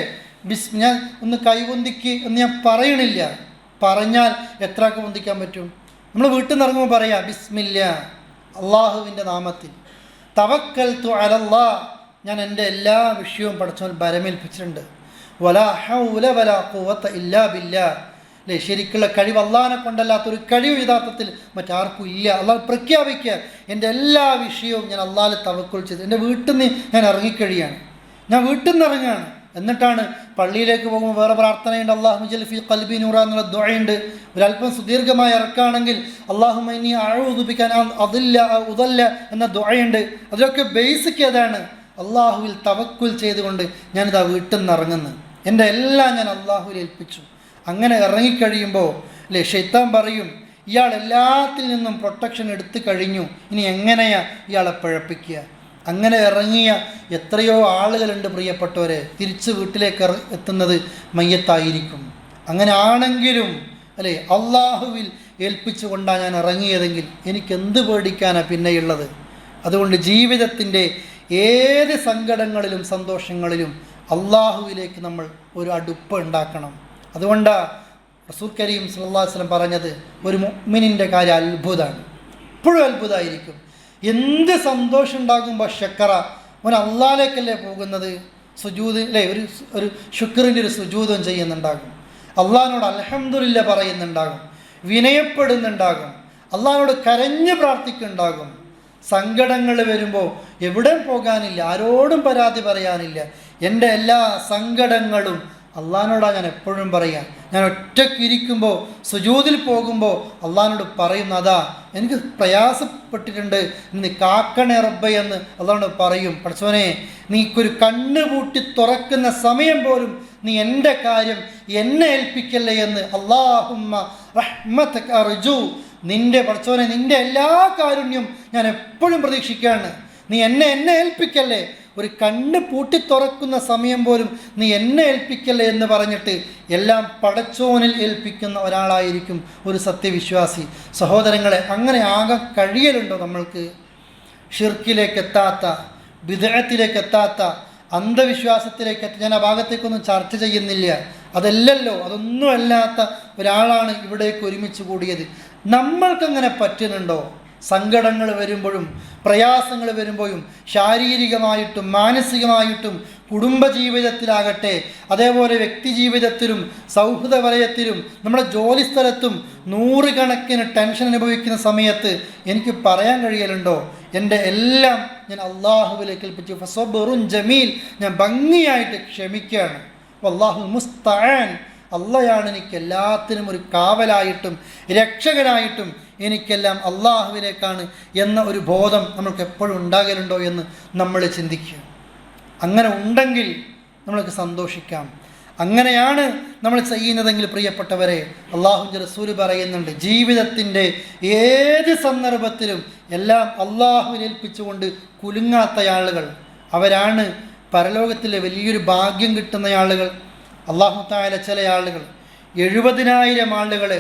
ഞാൻ ഒന്ന് കൈവന്തിക്ക് എന്ന് ഞാൻ പറയണില്ല, പറഞ്ഞാൽ എത്രയൊക്കെ പൊന്തിക്കാൻ പറ്റും? നമ്മൾ വീട്ടിൽ നിന്ന് ഇറങ്ങുമ്പോൾ പറയാം ബിസ്മില്ലാ, അള്ളാഹുവിൻ്റെ നാമത്തിൽ, തവക്കൽതു അലല്ലാഹ്, ഞാൻ എൻ്റെ എല്ലാ വിഷയവും പടച്ചോൻ ഭരമേൽപ്പിച്ചിട്ടുണ്ട്, വലാ ഹൗല വലാ ഖുവത ഇല്ലാ ബില്ലാഹ്. അല്ലേ, ശരിക്കുള്ള കഴിവ് അള്ളാഹിനെ കൊണ്ടല്ലാത്തൊരു കഴിവ് യഥാർത്ഥത്തിൽ മറ്റാർക്കും ഇല്ല. അള്ളാഹ് പ്രഖ്യാപിക്കുക, എൻ്റെ എല്ലാ വിഷയവും ഞാൻ അള്ളാഹിൽ തവക്കുൽ ചെയ്ത് എൻ്റെ വീട്ടിൽ നിന്ന് ഞാൻ ഇറങ്ങിക്കഴിയാണ്, ഞാൻ വീട്ടിൽ നിന്ന് ഇറങ്ങുകയാണ്. എന്നിട്ടാണ് പള്ളിയിലേക്ക് പോകുമ്പോൾ വേറെ പ്രാർത്ഥനയുണ്ട്, അല്ലാഹുമ്മ ജഅൽ ഫീ ഖൽബി നൂറ എന്നുള്ള ദുആയുണ്ട്. ഒരല്പം സുദീർഘമായ ഇറക്കാണെങ്കിൽ അല്ലാഹുമ്മ ഇന്നി അഊദു ബിക അൻ അദില്ല ഉദല്ല എന്ന ദുആയുണ്ട്. അതിലൊക്കെ ബേസിക് ഏതാണ്? അള്ളാഹുവിൽ തവക്കുൽ ചെയ്തുകൊണ്ട് ഞാനിതാ വീട്ടിൽ നിന്ന് ഇറങ്ങുന്നു, എൻ്റെ എല്ലാം ഞാൻ അള്ളാഹുവിൽ ഏൽപ്പിച്ചു. അങ്ങനെ ഇറങ്ങിക്കഴിയുമ്പോൾ അല്ലേ, ശൈത്താൻ പറയും, ഇയാൾ എല്ലാത്തിൽ നിന്നും പ്രൊട്ടക്ഷൻ എടുത്തു കഴിഞ്ഞു, ഇനി എങ്ങനെയാ ഇയാളെ പിഴപ്പിക്കുക? അങ്ങനെ ഇറങ്ങിയ എത്രയോ ആളുകളുണ്ട് പ്രിയപ്പെട്ടവരെ, തിരിച്ച് വീട്ടിലേക്ക് എത്തുന്നത് മയ്യത്തായിരിക്കും. അങ്ങനെ ആണെങ്കിലും അല്ലേ, അള്ളാഹുവിൽ ഏൽപ്പിച്ചുകൊണ്ടാണ് ഞാൻ ഇറങ്ങിയതെങ്കിൽ എനിക്കെന്ത് പേടിക്കാനാണ് പിന്നെയുള്ളത്? അതുകൊണ്ട് ജീവിതത്തിൻ്റെ ഏത് സങ്കടങ്ങളിലും സന്തോഷങ്ങളിലും അള്ളാഹുവിലേക്ക് നമ്മൾ ഒരു അടുപ്പ് ഉണ്ടാക്കണം. അതുകൊണ്ടാണ് റസൂൽ കരീം സല്ലല്ലാഹു അലൈഹി വസല്ലം പറഞ്ഞത്, ഒരു മുഅ്മിനിൻ്റെ കാര്യം അത്ഭുതമാണ്, എപ്പോഴും അത്ഭുതമായിരിക്കും. എന്ത് സന്തോഷം ഉണ്ടാകുമ്പോൾ ശക്കറ, അവൻ അള്ളാഹിലേക്കല്ലേ പോകുന്നത്, സുജൂദ് അല്ലേ, ഒരു ശുക്രിൻ്റെ ഒരു സുജൂദും ചെയ്യുന്നുണ്ടാകും, അള്ളാഹിനോട് അൽഹംദുലില്ലാ പറയുന്നുണ്ടാകും, വിനയപ്പെടുന്നുണ്ടാകും, അള്ളാഹിനോട് കരഞ്ഞ് പ്രാർത്ഥിക്കുന്നുണ്ടാകും. സങ്കടങ്ങൾ വരുമ്പോൾ എവിടെയും പോകാനില്ല, ആരോടും പരാതി പറയാനില്ല. എൻ്റെ എല്ലാ സങ്കടങ്ങളും അള്ളാഹിനോടാണ് ഞാൻ എപ്പോഴും പറയാം. ഞാൻ ഒറ്റയ്ക്കിരിക്കുമ്പോൾ സുജൂദിൽ പോകുമ്പോൾ അള്ളാഹിനോട് പറയുന്നതാ, എനിക്ക് പ്രയാസപ്പെട്ടിട്ടുണ്ട്, നീ കാക്കണേ റബ്ബേ എന്ന് അള്ളാഹിനോട് പറയും. പടച്ചോനെ, നീക്കൊരു കണ്ണ് പൂട്ടി തുറക്കുന്ന സമയം പോലും നീ എൻ്റെ കാര്യം എന്നെ ഏൽപ്പിക്കല്ലേ എന്ന് അല്ലാഹുമ്മ റഹ്മതക അർജു. നിൻ്റെ പടച്ചോനെ, നിൻ്റെ എല്ലാ കാരുണ്യം ഞാൻ എപ്പോഴും പ്രതീക്ഷിക്കുകയാണ്, നീ എന്നെ ഏൽപ്പിക്കല്ലേ, ഒരു കണ്ണ് പൂട്ടി തുറക്കുന്ന സമയം പോലും നീ എന്നെ ഏൽപ്പിക്കല്ലേ എന്ന് പറഞ്ഞിട്ട് എല്ലാം പടച്ചോനിൽ ഏൽപ്പിക്കുന്ന ഒരാളായിരിക്കും ഒരു സത്യവിശ്വാസി. സഹോദരങ്ങളെ, അങ്ങനെ ആകെ കഴിയലുണ്ടോ നമ്മൾക്ക്? ഷിർക്കിലേക്ക് എത്താത്ത, ബിദ്അത്തിലേക്ക് എത്താത്ത, അന്ധവിശ്വാസത്തിലേക്ക് ഞാൻ ആ ഭാഗത്തേക്കൊന്നും ചർച്ച ചെയ്യുന്നില്ല. അതല്ലല്ലോ, അതൊന്നും അല്ലാത്ത ഒരാളാണ് ഇവിടേക്ക് ഒരുമിച്ച് കൂടിയത്. നമ്മൾക്കങ്ങനെ പറ്റുന്നുണ്ടോ? സങ്കടങ്ങൾ വരുമ്പോഴും പ്രയാസങ്ങൾ വരുമ്പോഴും ശാരീരികമായിട്ടും മാനസികമായിട്ടും കുടുംബജീവിതത്തിലാകട്ടെ, അതേപോലെ വ്യക്തി ജീവിതത്തിലും സൗഹൃദ വലയത്തിലും നമ്മുടെ ജോലിസ്ഥലത്തും നൂറുകണക്കിന് ടെൻഷൻ അനുഭവിക്കുന്ന സമയത്ത് എനിക്ക് പറയാൻ കഴിയലുണ്ടോ, എൻ്റെ എല്ലാം ഞാൻ അള്ളാഹുവിലേക്ക് ഏൽപ്പിച്ചു, ഫസബ്റുൻ ജമീൽ, ഞാൻ ഭംഗിയായിട്ട് ക്ഷമിക്കുകയാണ്, വല്ലാഹു മുസ്തആൻ, അള്ളയാണ് എനിക്ക് എല്ലാത്തിനും ഒരു കാവലായിട്ടും രക്ഷകനായിട്ടും, എനിക്കെല്ലാം അള്ളാഹുവിലേക്കാണ് എന്ന ഒരു ബോധം നമ്മൾക്ക് എപ്പോഴും ഉണ്ടാകലുണ്ടോ എന്ന് നമ്മൾ ചിന്തിക്കുക. അങ്ങനെ ഉണ്ടെങ്കിൽ നമ്മൾക്ക് സന്തോഷിക്കാം. അങ്ങനെയാണ് നമ്മൾ ചെയ്യുന്നതെങ്കിൽ പ്രിയപ്പെട്ടവരെ, അള്ളാഹുവിൻ്റെ റസൂൽ പറയുന്നുണ്ട്, ജീവിതത്തിൻ്റെ ഏത് സന്ദർഭത്തിലും എല്ലാം അള്ളാഹുവിനെ ഏൽപ്പിച്ചുകൊണ്ട് കുലുങ്ങാത്ത ആളുകൾ അവരാണ് പരലോകത്തിലെ വലിയൊരു ഭാഗ്യം കിട്ടുന്ന ആളുകൾ. അള്ളാഹു തആല ചില ആളുകൾ 70,000 ആളുകളെ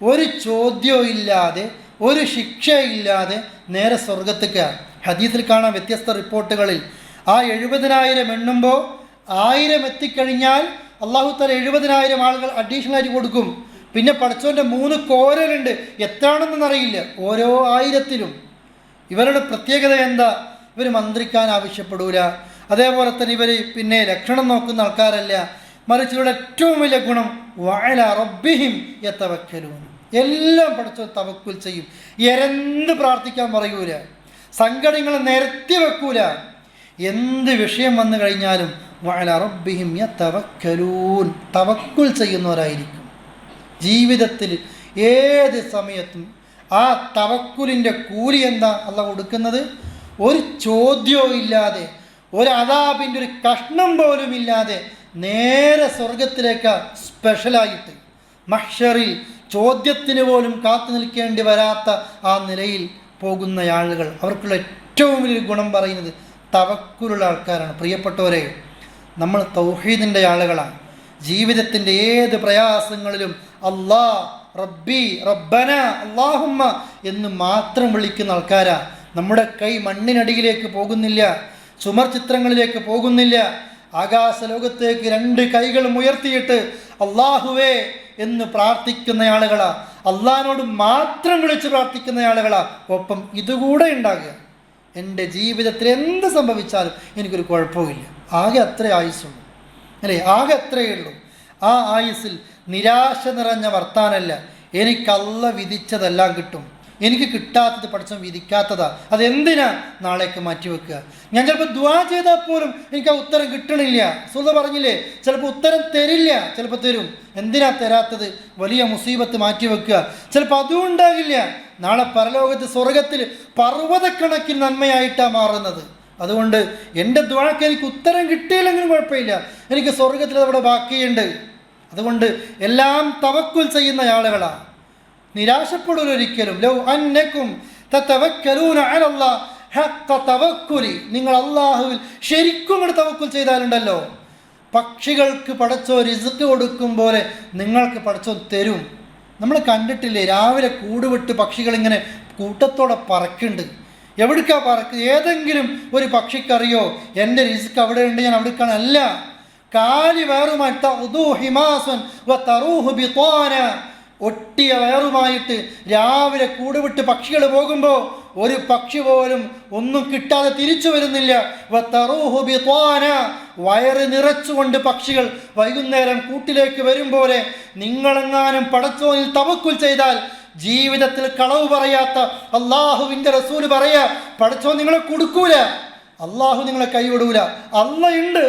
ഒരു ചോദ്യവും ഇല്ലാതെ ഒരു ശിക്ഷയില്ലാതെ നേരെ സ്വർഗത്തേക്ക്. ഹദീസിൽ കാണാം വ്യത്യസ്ത റിപ്പോർട്ടുകളിൽ. ആ 70,000 എണ്ണുമ്പോൾ 1000 എത്തിക്കഴിഞ്ഞാൽ അള്ളാഹു തആല 70,000 ആളുകൾ അഡീഷണലായിട്ട് കൊടുക്കും. പിന്നെ പടച്ചോൻ്റെ 3 കോരലുണ്ട്, എത്രയാണെന്നൊന്നും അറിയില്ല ഓരോ 1000-ലും. ഇവരുടെ പ്രത്യേകത എന്താ? ഇവർ മന്ത്രിക്കാൻ ആവശ്യപ്പെടൂല. അതേപോലെ തന്നെ ഇവർ പിന്നെ ലക്ഷണം നോക്കുന്ന ആൾക്കാരല്ല. മറിച്ച് ഇവരുടെ ഏറ്റവും വലിയ ഗുണം വഅലാ റബ്ബിഹിം യതവക്കലൂൻ. എല്ലാം പടച്ചോൻ തവക്കുൽ ചെയ്യും. എന്ത് പ്രാർത്ഥിക്കാൻ പറയൂല, സങ്കടങ്ങൾ നിരത്തി വെക്കൂല. എന്ത് വിഷയം വന്നു കഴിഞ്ഞാലും വഅലാ റബ്ബിഹിം യതവക്കലൂൻ, തവക്കുൽ ചെയ്യുന്നവരായിരിക്കും. ജീവിതത്തിൽ ഏത് സമയത്തും ആ തവക്കുലിൻ്റെ കൂലി എന്താ അള്ളാഹ് കൊടുക്കുന്നത്? ഒരു ചോദ്യവും ഇല്ലാതെ, ഒരു അദാബിൻ്റെ ഒരു കഷ്ണം പോലും ഇല്ലാതെ നേരെ സ്വർഗത്തിലേക്ക് സ്പെഷ്യലായിട്ട് മഹ്ശറിൽ ചോദ്യത്തിന് പോലും കാത്തു നിൽക്കേണ്ടി വരാത്ത ആ നിലയിൽ പോകുന്ന ആളുകൾ, അവർക്കുള്ള ഏറ്റവും വലിയ ഗുണം പറയുന്നത് തവക്കുലുള്ള ആൾക്കാരാണ്. പ്രിയപ്പെട്ടവരെ, നമ്മൾ തൗഹീദിൻ്റെ ആളുകളാണ്. ജീവിതത്തിൻ്റെ ഏത് പ്രയാസങ്ങളിലും അല്ലാ, റബ്ബി, റബ്ബന, അല്ലാഹുമ്മ എന്ന് മാത്രം വിളിക്കുന്ന ആൾക്കാരാ. നമ്മുടെ കൈ മണ്ണിനടിയിലേക്ക് പോകുന്നില്ല, ചുമർ ചിത്രങ്ങളിലേക്ക് പോകുന്നില്ല. ആകാശ ലോകത്തേക്ക് 2 കൈകളും ഉയർത്തിയിട്ട് അല്ലാഹുവേ എന്ന് പ്രാർത്ഥിക്കുന്ന ആളുകളാ. അള്ളാഹിനോട് മാത്രം വിളിച്ച് പ്രാർത്ഥിക്കുന്ന ആളുകളാ. ഒപ്പം ഇതുകൂടെ ഉണ്ടാകുക, എൻ്റെ ജീവിതത്തിൽ എന്ത് സംഭവിച്ചാലും എനിക്കൊരു കുഴപ്പമില്ല. ആകെ അത്ര ആയുസ്സുള്ളൂ, അല്ലേ? ആകെ അത്രയേ ഉള്ളൂ. ആ ആയുസ്സിൽ നിരാശ നിറഞ്ഞ വർത്താനല്ല. എനിക്ക് അല്ലാഹ് വിധിച്ചതെല്ലാം കിട്ടും, എനിക്ക് കിട്ടാത്തത് പടച്ചോൻ വിധിക്കാത്തതാ. അതെന്തിനാ നാളേക്ക് മാറ്റിവെക്കുക? ഞാൻ ചിലപ്പോൾ ദുആ ചെയ്താൽ പോലും എനിക്ക് ആ ഉത്തരം കിട്ടണില്ല. സുഹൃത്ത് പറഞ്ഞില്ലേ, ചിലപ്പോൾ ഉത്തരം തരില്ല, ചിലപ്പോൾ തരും. എന്തിനാ തരാത്തത്? വലിയ മുസീബത്ത് മാറ്റിവെക്കുക. ചിലപ്പോൾ അതും ഉണ്ടാകില്ല. നാളെ പരലോകത്ത് സ്വർഗത്തിൽ പർവ്വതക്കണക്കിന് നന്മയായിട്ടാണ് മാറുന്നത്. അതുകൊണ്ട് എൻ്റെ ദുആക്ക് എനിക്ക് ഉത്തരം കിട്ടിയില്ലെങ്കിലും കുഴപ്പമില്ല, എനിക്ക് സ്വർഗത്തിൽ അവിടെ ബാക്കിയുണ്ട്. അതുകൊണ്ട് എല്ലാം തവക്കുൽ ചെയ്യുന്ന ആളുകളാണ്. നിരാശപ്പെടൂലൊരിക്കലും. ലൗ അന്നകും തതവക്കലൂന അലല്ലാഹ് ഹഖ്ഖ തവക്കുലി, നിങ്ങൾ അല്ലാഹുവിൽ ശരിക്കും തവക്കുൽ ചെയ്താലുണ്ടല്ലോ, പക്ഷികൾക്ക് പടച്ചോ റിസ്ക് കൊടുക്കും പോലെ നിങ്ങൾക്ക് പടച്ചോ തരും. നമ്മൾ കണ്ടിട്ടില്ലേ, രാവിലെ കൂടുവിട്ട് പക്ഷികളിങ്ങനെ കൂട്ടത്തോടെ പറക്കുന്നുണ്ട്. എവിടേക്കാ പറക്കുക? ഏതെങ്കിലും ഒരു പക്ഷിക്കറിയോ എൻ്റെ റിസ്ക് അവിടെ ഉണ്ട്, ഞാൻ അവിടേക്കാണ്? അല്ല, കാലി വേറുമായിട്ട് ഒട്ടിയ വയറുമായിട്ട് രാവിലെ കൂടുവിട്ട് പക്ഷികൾ പോകുമ്പോൾ ഒരു പക്ഷി പോലും ഒന്നും കിട്ടാതെ തിരിച്ചു വരുന്നില്ല. വയറ് നിറച്ചുകൊണ്ട് പക്ഷികൾ വൈകുന്നേരം കൂട്ടിലേക്ക് വരും പോലെ നിങ്ങളെങ്ങാനും പടച്ചോനിൽ തവക്കുൽ ചെയ്താൽ, ജീവിതത്തിൽ കളവ് പറയാത്ത അള്ളാഹുവിൻ്റെ റസൂൽ പറയാ, പടച്ചോൻ നിങ്ങളെ കൊടുക്കൂല, അള്ളാഹു നിങ്ങളെ കൈവിടൂല. അല്ലാഹ് ഉണ്ട്,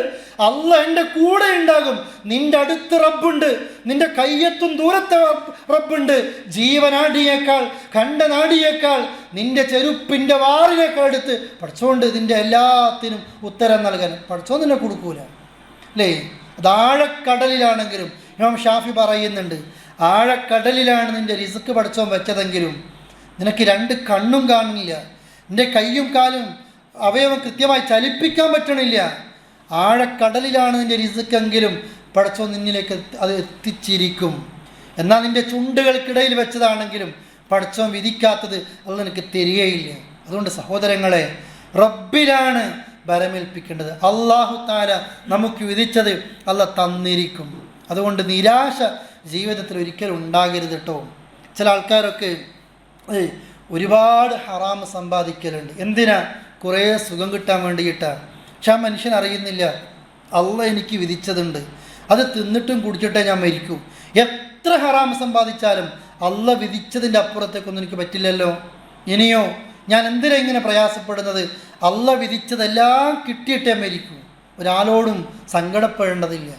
അല്ലാഹ് എൻ്റെ കൂടെ ഉണ്ടാകും. നിന്റെ അടുത്ത് റബ്ബുണ്ട്, നിന്റെ കയ്യെത്തും ദൂരത്തെ റബ്ബുണ്ട്. ജീവനാടിയേക്കാൾ, കണ്ടനാടിയേക്കാൾ, നിന്റെ ചെരുപ്പിൻ്റെ വാറിനേക്കാൾ എടുത്ത് പഠിച്ചോണ്ട് ഇതിൻ്റെ എല്ലാത്തിനും ഉത്തരം നൽകാൻ പഠിച്ചോ നിന്നെ കൊടുക്കൂല, അല്ലേ? അത് ആഴക്കടലിലാണെങ്കിലും ഇമാം ഷാഫി പറയുന്നുണ്ട്, ആഴക്കടലിലാണ് നിന്റെ റിസ്ക് പഠിച്ചോൻ വെച്ചതെങ്കിലും നിനക്ക് 2 കണ്ണും കാണില്ല, നിന്റെ കയ്യും കാലും അവയവം കൃത്യമായി ചലിപ്പിക്കാൻ പറ്റണില്ല. ആഴക്കടലിലാണ് നിൻ്റെ റിസ്ക്കെങ്കിലും പടച്ചോ നിന്നിലേക്ക് അത് എത്തിച്ചിരിക്കും. എന്നാൽ നിൻ്റെ ചുണ്ടുകൾക്കിടയിൽ വെച്ചതാണെങ്കിലും പടച്ചോൻ വിധിക്കാത്തത് അത് നിനക്ക് തരികയില്ല. അതുകൊണ്ട് സഹോദരങ്ങളെ, റബ്ബിലാണ് ബലമേൽപ്പിക്കേണ്ടത്. അല്ലാഹു തആല നമുക്ക് വിധിച്ചത് അല്ലാഹ് തന്നിരിക്കും. അതുകൊണ്ട് നിരാശ ജീവിതത്തിൽ ഒരിക്കലും ഉണ്ടാകരുത് കേട്ടോ. ചില ആൾക്കാരൊക്കെ ഒരുപാട് ഹറാം സമ്പാദിക്കലുണ്ട്. എന്തിനാ? കുറേ സുഖം കിട്ടാൻ വേണ്ടിയിട്ടാണ്. പക്ഷെ ആ മനുഷ്യൻ അറിയുന്നില്ല, അള്ളാഹ് എനിക്ക് വിധിച്ചതുണ്ട്, അത് തിന്നിട്ടും കുടിച്ചിട്ടേ ഞാൻ മരിക്കൂ. എത്ര ഹറാം സമ്പാദിച്ചാലും അള്ളാഹ് വിധിച്ചതിൻ്റെ അപ്പുറത്തേക്കൊന്നും എനിക്ക് പറ്റില്ലല്ലോ. ഇനിയോ ഞാൻ എന്തിനാ ഇങ്ങനെ പ്രയാസപ്പെടുന്നത്? അള്ളാഹ് വിധിച്ചതെല്ലാം കിട്ടിയിട്ടേ മരിക്കൂ. ഒരാളോടും സങ്കടപ്പെടേണ്ടതില്ല.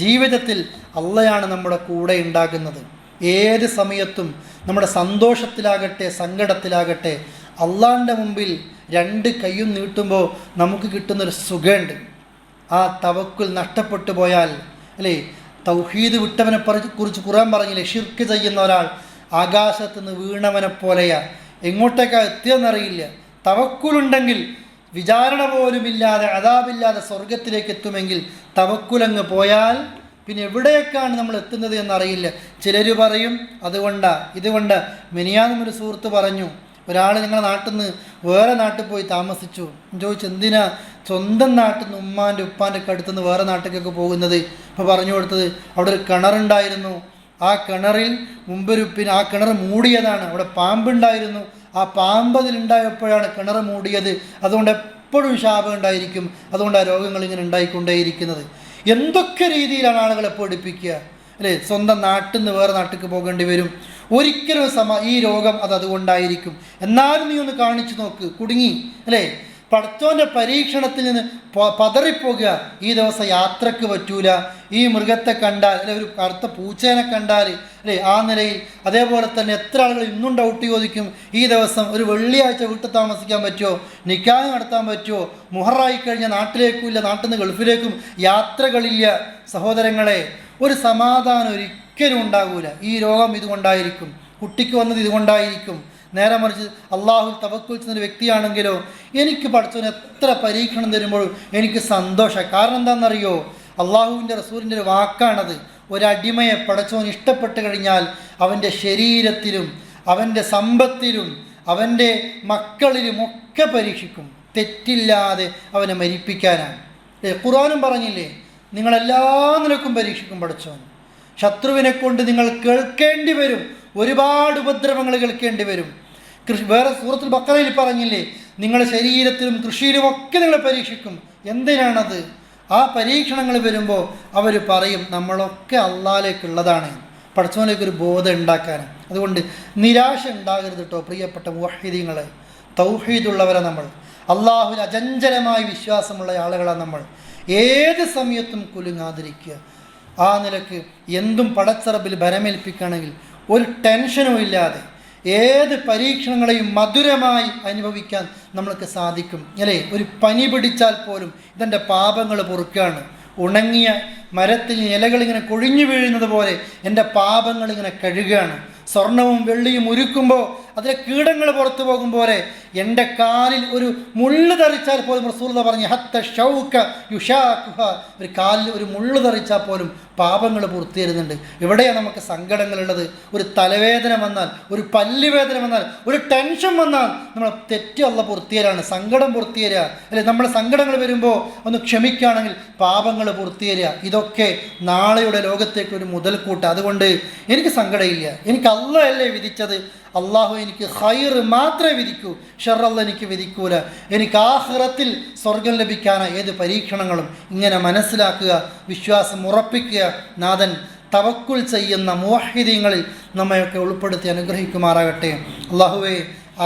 ജീവിതത്തിൽ അള്ളയാണ് നമ്മുടെ കൂടെ ഉണ്ടാകുന്നത്. ഏത് സമയത്തും നമ്മുടെ സന്തോഷത്തിലാകട്ടെ സങ്കടത്തിലാകട്ടെ അള്ളാഹിൻ്റെ മുമ്പിൽ 2 കൈയും നീട്ടുമ്പോൾ നമുക്ക് കിട്ടുന്നൊരു സുഖമുണ്ട്. ആ തവക്കുൽ നഷ്ടപ്പെട്ടു പോയാൽ, അല്ലേ, തൗഹീദ് വിട്ടവനെ കുറിച്ച് ഖുർആൻ പറഞ്ഞില്ലേ, ഷിർക്ക് ചെയ്യുന്ന ഒരാൾ ആകാശത്ത് നിന്ന് വീണവനെ പോലെയാ. എങ്ങോട്ടേക്കാ എത്തിയെന്നറിയില്ല. തവക്കുലുണ്ടെങ്കിൽ വിചാരണ പോലുമില്ലാതെ അദാബില്ലാതെ സ്വർഗത്തിലേക്ക് എത്തുമെങ്കിൽ തവക്കുലങ്ങ് പോയാൽ പിന്നെ എവിടേക്കാണ് നമ്മൾ എത്തുന്നത് എന്നറിയില്ല. ചിലർ പറയും ഇതുകൊണ്ട് മിനിയാന്നും ഒരു സുഹൃത്ത് പറഞ്ഞു, ഒരാൾ നിങ്ങളുടെ നാട്ടിൽ നിന്ന് വേറെ നാട്ടിൽ പോയി താമസിച്ചു. ചോദിച്ചു, എന്തിനാ സ്വന്തം നാട്ടിൽ നിന്ന് ഉമ്മാൻ്റെ ഉപ്പാൻ്റെ ഒക്കെ അടുത്തുനിന്ന് വേറെ നാട്ടിലേക്കൊക്കെ പോകുന്നത്? ഇപ്പോൾ പറഞ്ഞു കൊടുത്തത്, അവിടെ ഒരു കിണറുണ്ടായിരുന്നു, ആ കിണറിൽ ആ കിണർ മൂടിയതാണ്, അവിടെ പാമ്പുണ്ടായിരുന്നു, ആ പാമ്പ് അതിലുണ്ടായപ്പോഴാണ് കിണർ മൂടിയത്, അതുകൊണ്ട് എപ്പോഴും ശാപം ഉണ്ടായിരിക്കും, അതുകൊണ്ട് ആ രോഗങ്ങൾ ഇങ്ങനെ ഉണ്ടായിക്കൊണ്ടേയിരിക്കുന്നത്. എന്തൊക്കെ രീതിയിലാണ് ആളുകളെ പഠിപ്പിക്കുക അല്ലേ? സ്വന്തം നാട്ടിൽ നിന്ന് വേറെ നാട്ടിലേക്ക് പോകേണ്ടി വരും. ഒരിക്കലും ഈ രോഗം അതുകൊണ്ടായിരിക്കും. എന്നാലും നീ ഒന്ന് കാണിച്ചു നോക്ക്, കുടുങ്ങി അല്ലേ? പടച്ചോൻ്റെ പരീക്ഷണത്തിൽ നിന്ന് പതറിപ്പോകുക. ഈ ദിവസം യാത്രക്ക് പറ്റൂല, ഈ മൃഗത്തെ കണ്ടാൽ അല്ലെ, ഒരു കറുത്ത പൂച്ചേനെ കണ്ടാൽ അല്ലേ, ആ നിലയിൽ. അതേപോലെ തന്നെ എത്ര ആളുകൾ ഇന്നും ഡൗട്ട് ചോദിക്കും, ഈ ദിവസം ഒരു വെള്ളിയാഴ്ച വീട്ടിൽ താമസിക്കാൻ പറ്റുമോ, നിക്കാഹ് നടത്താൻ പറ്റുമോ, മുഹറായി കഴിഞ്ഞാൽ നാട്ടിലേക്കും ഇല്ല, നാട്ടിൽ നിന്ന് ഗൾഫിലേക്കും യാത്രകളില്ല. സഹോദരങ്ങളെ, ഒരു സമാധാനം ഒരിക്കലും ഉണ്ടാകൂല. ഈ രോഗം ഇതുകൊണ്ടായിരിക്കും, കുട്ടിക്ക് വന്നത് ഇതുകൊണ്ടായിരിക്കും. നേരെ മറിച്ച് അള്ളാഹു തവക്കുൽ ചെയ്യുന്ന വ്യക്തിയാണെങ്കിലോ, എനിക്ക് പഠിച്ചവന് എത്ര പരീക്ഷണം തരുമ്പോഴും എനിക്ക് സന്തോഷം. കാരണം എന്താണെന്നറിയോ? അള്ളാഹുവിൻ്റെ റസൂലിൻ്റെ ഒരു വാക്കാണത്. ഒരടിമയെ പടച്ചവൻ ഇഷ്ടപ്പെട്ട് കഴിഞ്ഞാൽ അവൻ്റെ ശരീരത്തിലും അവൻ്റെ സമ്പത്തിലും അവൻ്റെ മക്കളിലും ഒക്കെ പരീക്ഷിക്കും, തെറ്റില്ലാതെ അവനെ മരിപ്പിക്കാനാണ്. ഖുർആനും പറഞ്ഞില്ലേ, നിങ്ങളെല്ലാ നിലക്കും പരീക്ഷിക്കും പടച്ചവൻ. ശത്രുവിനെ കൊണ്ട് നിങ്ങൾ കേൾക്കേണ്ടി വരും, ഒരുപാട് ഉപദ്രവങ്ങൾ കേൾക്കേണ്ടി വരും. വേറെ സൂറത്തുൽ ബഖറയിൽ പറഞ്ഞില്ലേ, നിങ്ങളുടെ ശരീരത്തിലും കൃഷിയിലുമൊക്കെ നിങ്ങളെ പരീക്ഷിക്കും. എന്തിനാണത്? ആ പരീക്ഷണങ്ങൾ വരുമ്പോൾ അവർ പറയും നമ്മളൊക്കെ അള്ളാഹിലേക്കുള്ളതാണ്, പടച്ചവനിലേക്കൊരു ബോധം ഉണ്ടാക്കാനാണ്. അതുകൊണ്ട് നിരാശ ഉണ്ടാകരുത് കേട്ടോ പ്രിയപ്പെട്ട മുവഹ്ഹിദീങ്ങളെ. തൗഹീദുള്ളവരെ നമ്മൾ, അള്ളാഹുവിൽ അചഞ്ചലമായ വിശ്വാസമുള്ള ആളുകളാണ് നമ്മൾ. ഏത് സമയത്തും കുലുങ്ങാതിരിക്കുക. ആ നിലക്ക് എന്തും പടച്ചറബിൽ ഭരമേൽപ്പിക്കുകയാണെങ്കിൽ ഒരു ടെൻഷനും ഇല്ലാതെ ഏത് പരീക്ഷണങ്ങളെയും മധുരമായി അനുഭവിക്കാൻ നമ്മൾക്ക് സാധിക്കും അല്ലേ? ഒരു പനി പിടിച്ചാൽ പോലും ഇതെൻ്റെ പാപങ്ങൾ പൊറുക്കുകയാണ്. ഉണങ്ങിയ മരത്തിൽ ഇലകളിങ്ങനെ കൊഴിഞ്ഞു വീഴുന്നത് പോലെ എൻ്റെ പാപങ്ങളിങ്ങനെ കഴുകുകയാണ്. സ്വർണവും വെള്ളിയും ഉരുക്കുമ്പോൾ അതിലെ കീടങ്ങൾ പുറത്തു പോകും പോലെ എൻ്റെ കാലിൽ ഒരു മുള്ളു തെറിച്ചാൽ പോലും റസൂലുള്ളാഹി പറഞ്ഞു ഹത്ത ഷൗക യുഷാഖുഹ, ഒരു കാലിൽ ഒരു മുള്ളു തെറിച്ചാൽ പോലും പാപങ്ങൾ പൂർത്തിയായിരുന്നുണ്ട്. എവിടെയാണ് നമുക്ക് സങ്കടങ്ങളുള്ളത്? ഒരു തലവേദന വന്നാൽ, ഒരു പല്ലുവേദന വന്നാൽ, ഒരു ടെൻഷൻ വന്നാൽ നമ്മൾ തെറ്റ് അല്ല പൂർത്തിയരാണ്, സങ്കടം പൂർത്തിയരുക അല്ലെ? നമ്മുടെ സങ്കടങ്ങൾ വരുമ്പോൾ ഒന്ന് ക്ഷമിക്കുകയാണെങ്കിൽ പാപങ്ങൾ പൂർത്തിയരുക. ഇതൊക്കെ നാളെയുടെ ലോകത്തേക്ക് ഒരു മുതൽക്കൂട്ട്. അതുകൊണ്ട് എനിക്ക് സങ്കടമില്ല, എനിക്ക് അല്ലാഹല്ലേ വിധിച്ചത്, അള്ളാഹു എനിക്ക് ഖൈർ മാത്രമേ വിധിക്കൂ, ഷർറല്ല എനിക്ക് വിധിക്കൂല. എനിക്ക് ആഖിറത്തിൽ സ്വർഗം ലഭിക്കാനാണ് ഏത് പരീക്ഷണങ്ങളും. ഇങ്ങനെ മനസ്സിലാക്കുക, വിശ്വാസം ഉറപ്പിക്കുക. നാഥൻ തവക്കുൽ ചെയ്യുന്ന മുവഹ്ഹിദീങ്ങളിൽ നമ്മയൊക്കെ ഉൾപ്പെടുത്തി അനുഗ്രഹിക്കുമാറാകട്ടെ. അള്ളാഹുവേ,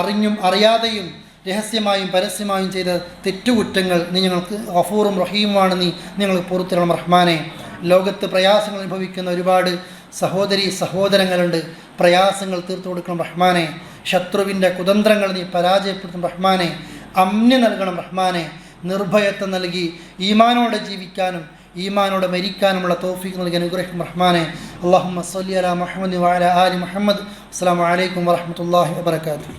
അറിഞ്ഞും അറിയാതെയും രഹസ്യമായും പരസ്യമായും ചെയ്ത തെറ്റുകുറ്റങ്ങൾ നീ ഞങ്ങൾക്ക് ഗഫൂറും റഹീമുമാണ്, നീ ഞങ്ങൾക്ക് പുറത്തിരണം റഹ്മാനെ. ലോകത്ത് പ്രയാസങ്ങൾ അനുഭവിക്കുന്ന ഒരുപാട് സഹോദരങ്ങളുണ്ട്, പ്രയാസങ്ങൾ തീർത്തു കൊടുക്കണം റഹ്മാനെ. ശത്രുവിൻ്റെ കുതന്ത്രങ്ങൾ നീ പരാജയപ്പെടുത്തും റഹ്മാനെ. അമ്ന് നൽകണം റഹ്മാനെ. നിർഭയത്വം നൽകി ഈമാനോടെ ജീവിക്കാനും ഈമാനോടെ മരിക്കാനുമുള്ള തൗഫീഖ് നൽകി അനുഗ്രഹിക്കും റഹ്മാനെ. അല്ലാഹുമ്മ സ്വല്ലി അലാ മുഹമ്മദ് വഅലാ ആലി മുഹമ്മദ്. അസ്സലാമു അലൈക്കും വറഹ്മത്തുള്ളാഹി വബറകാതുഹു.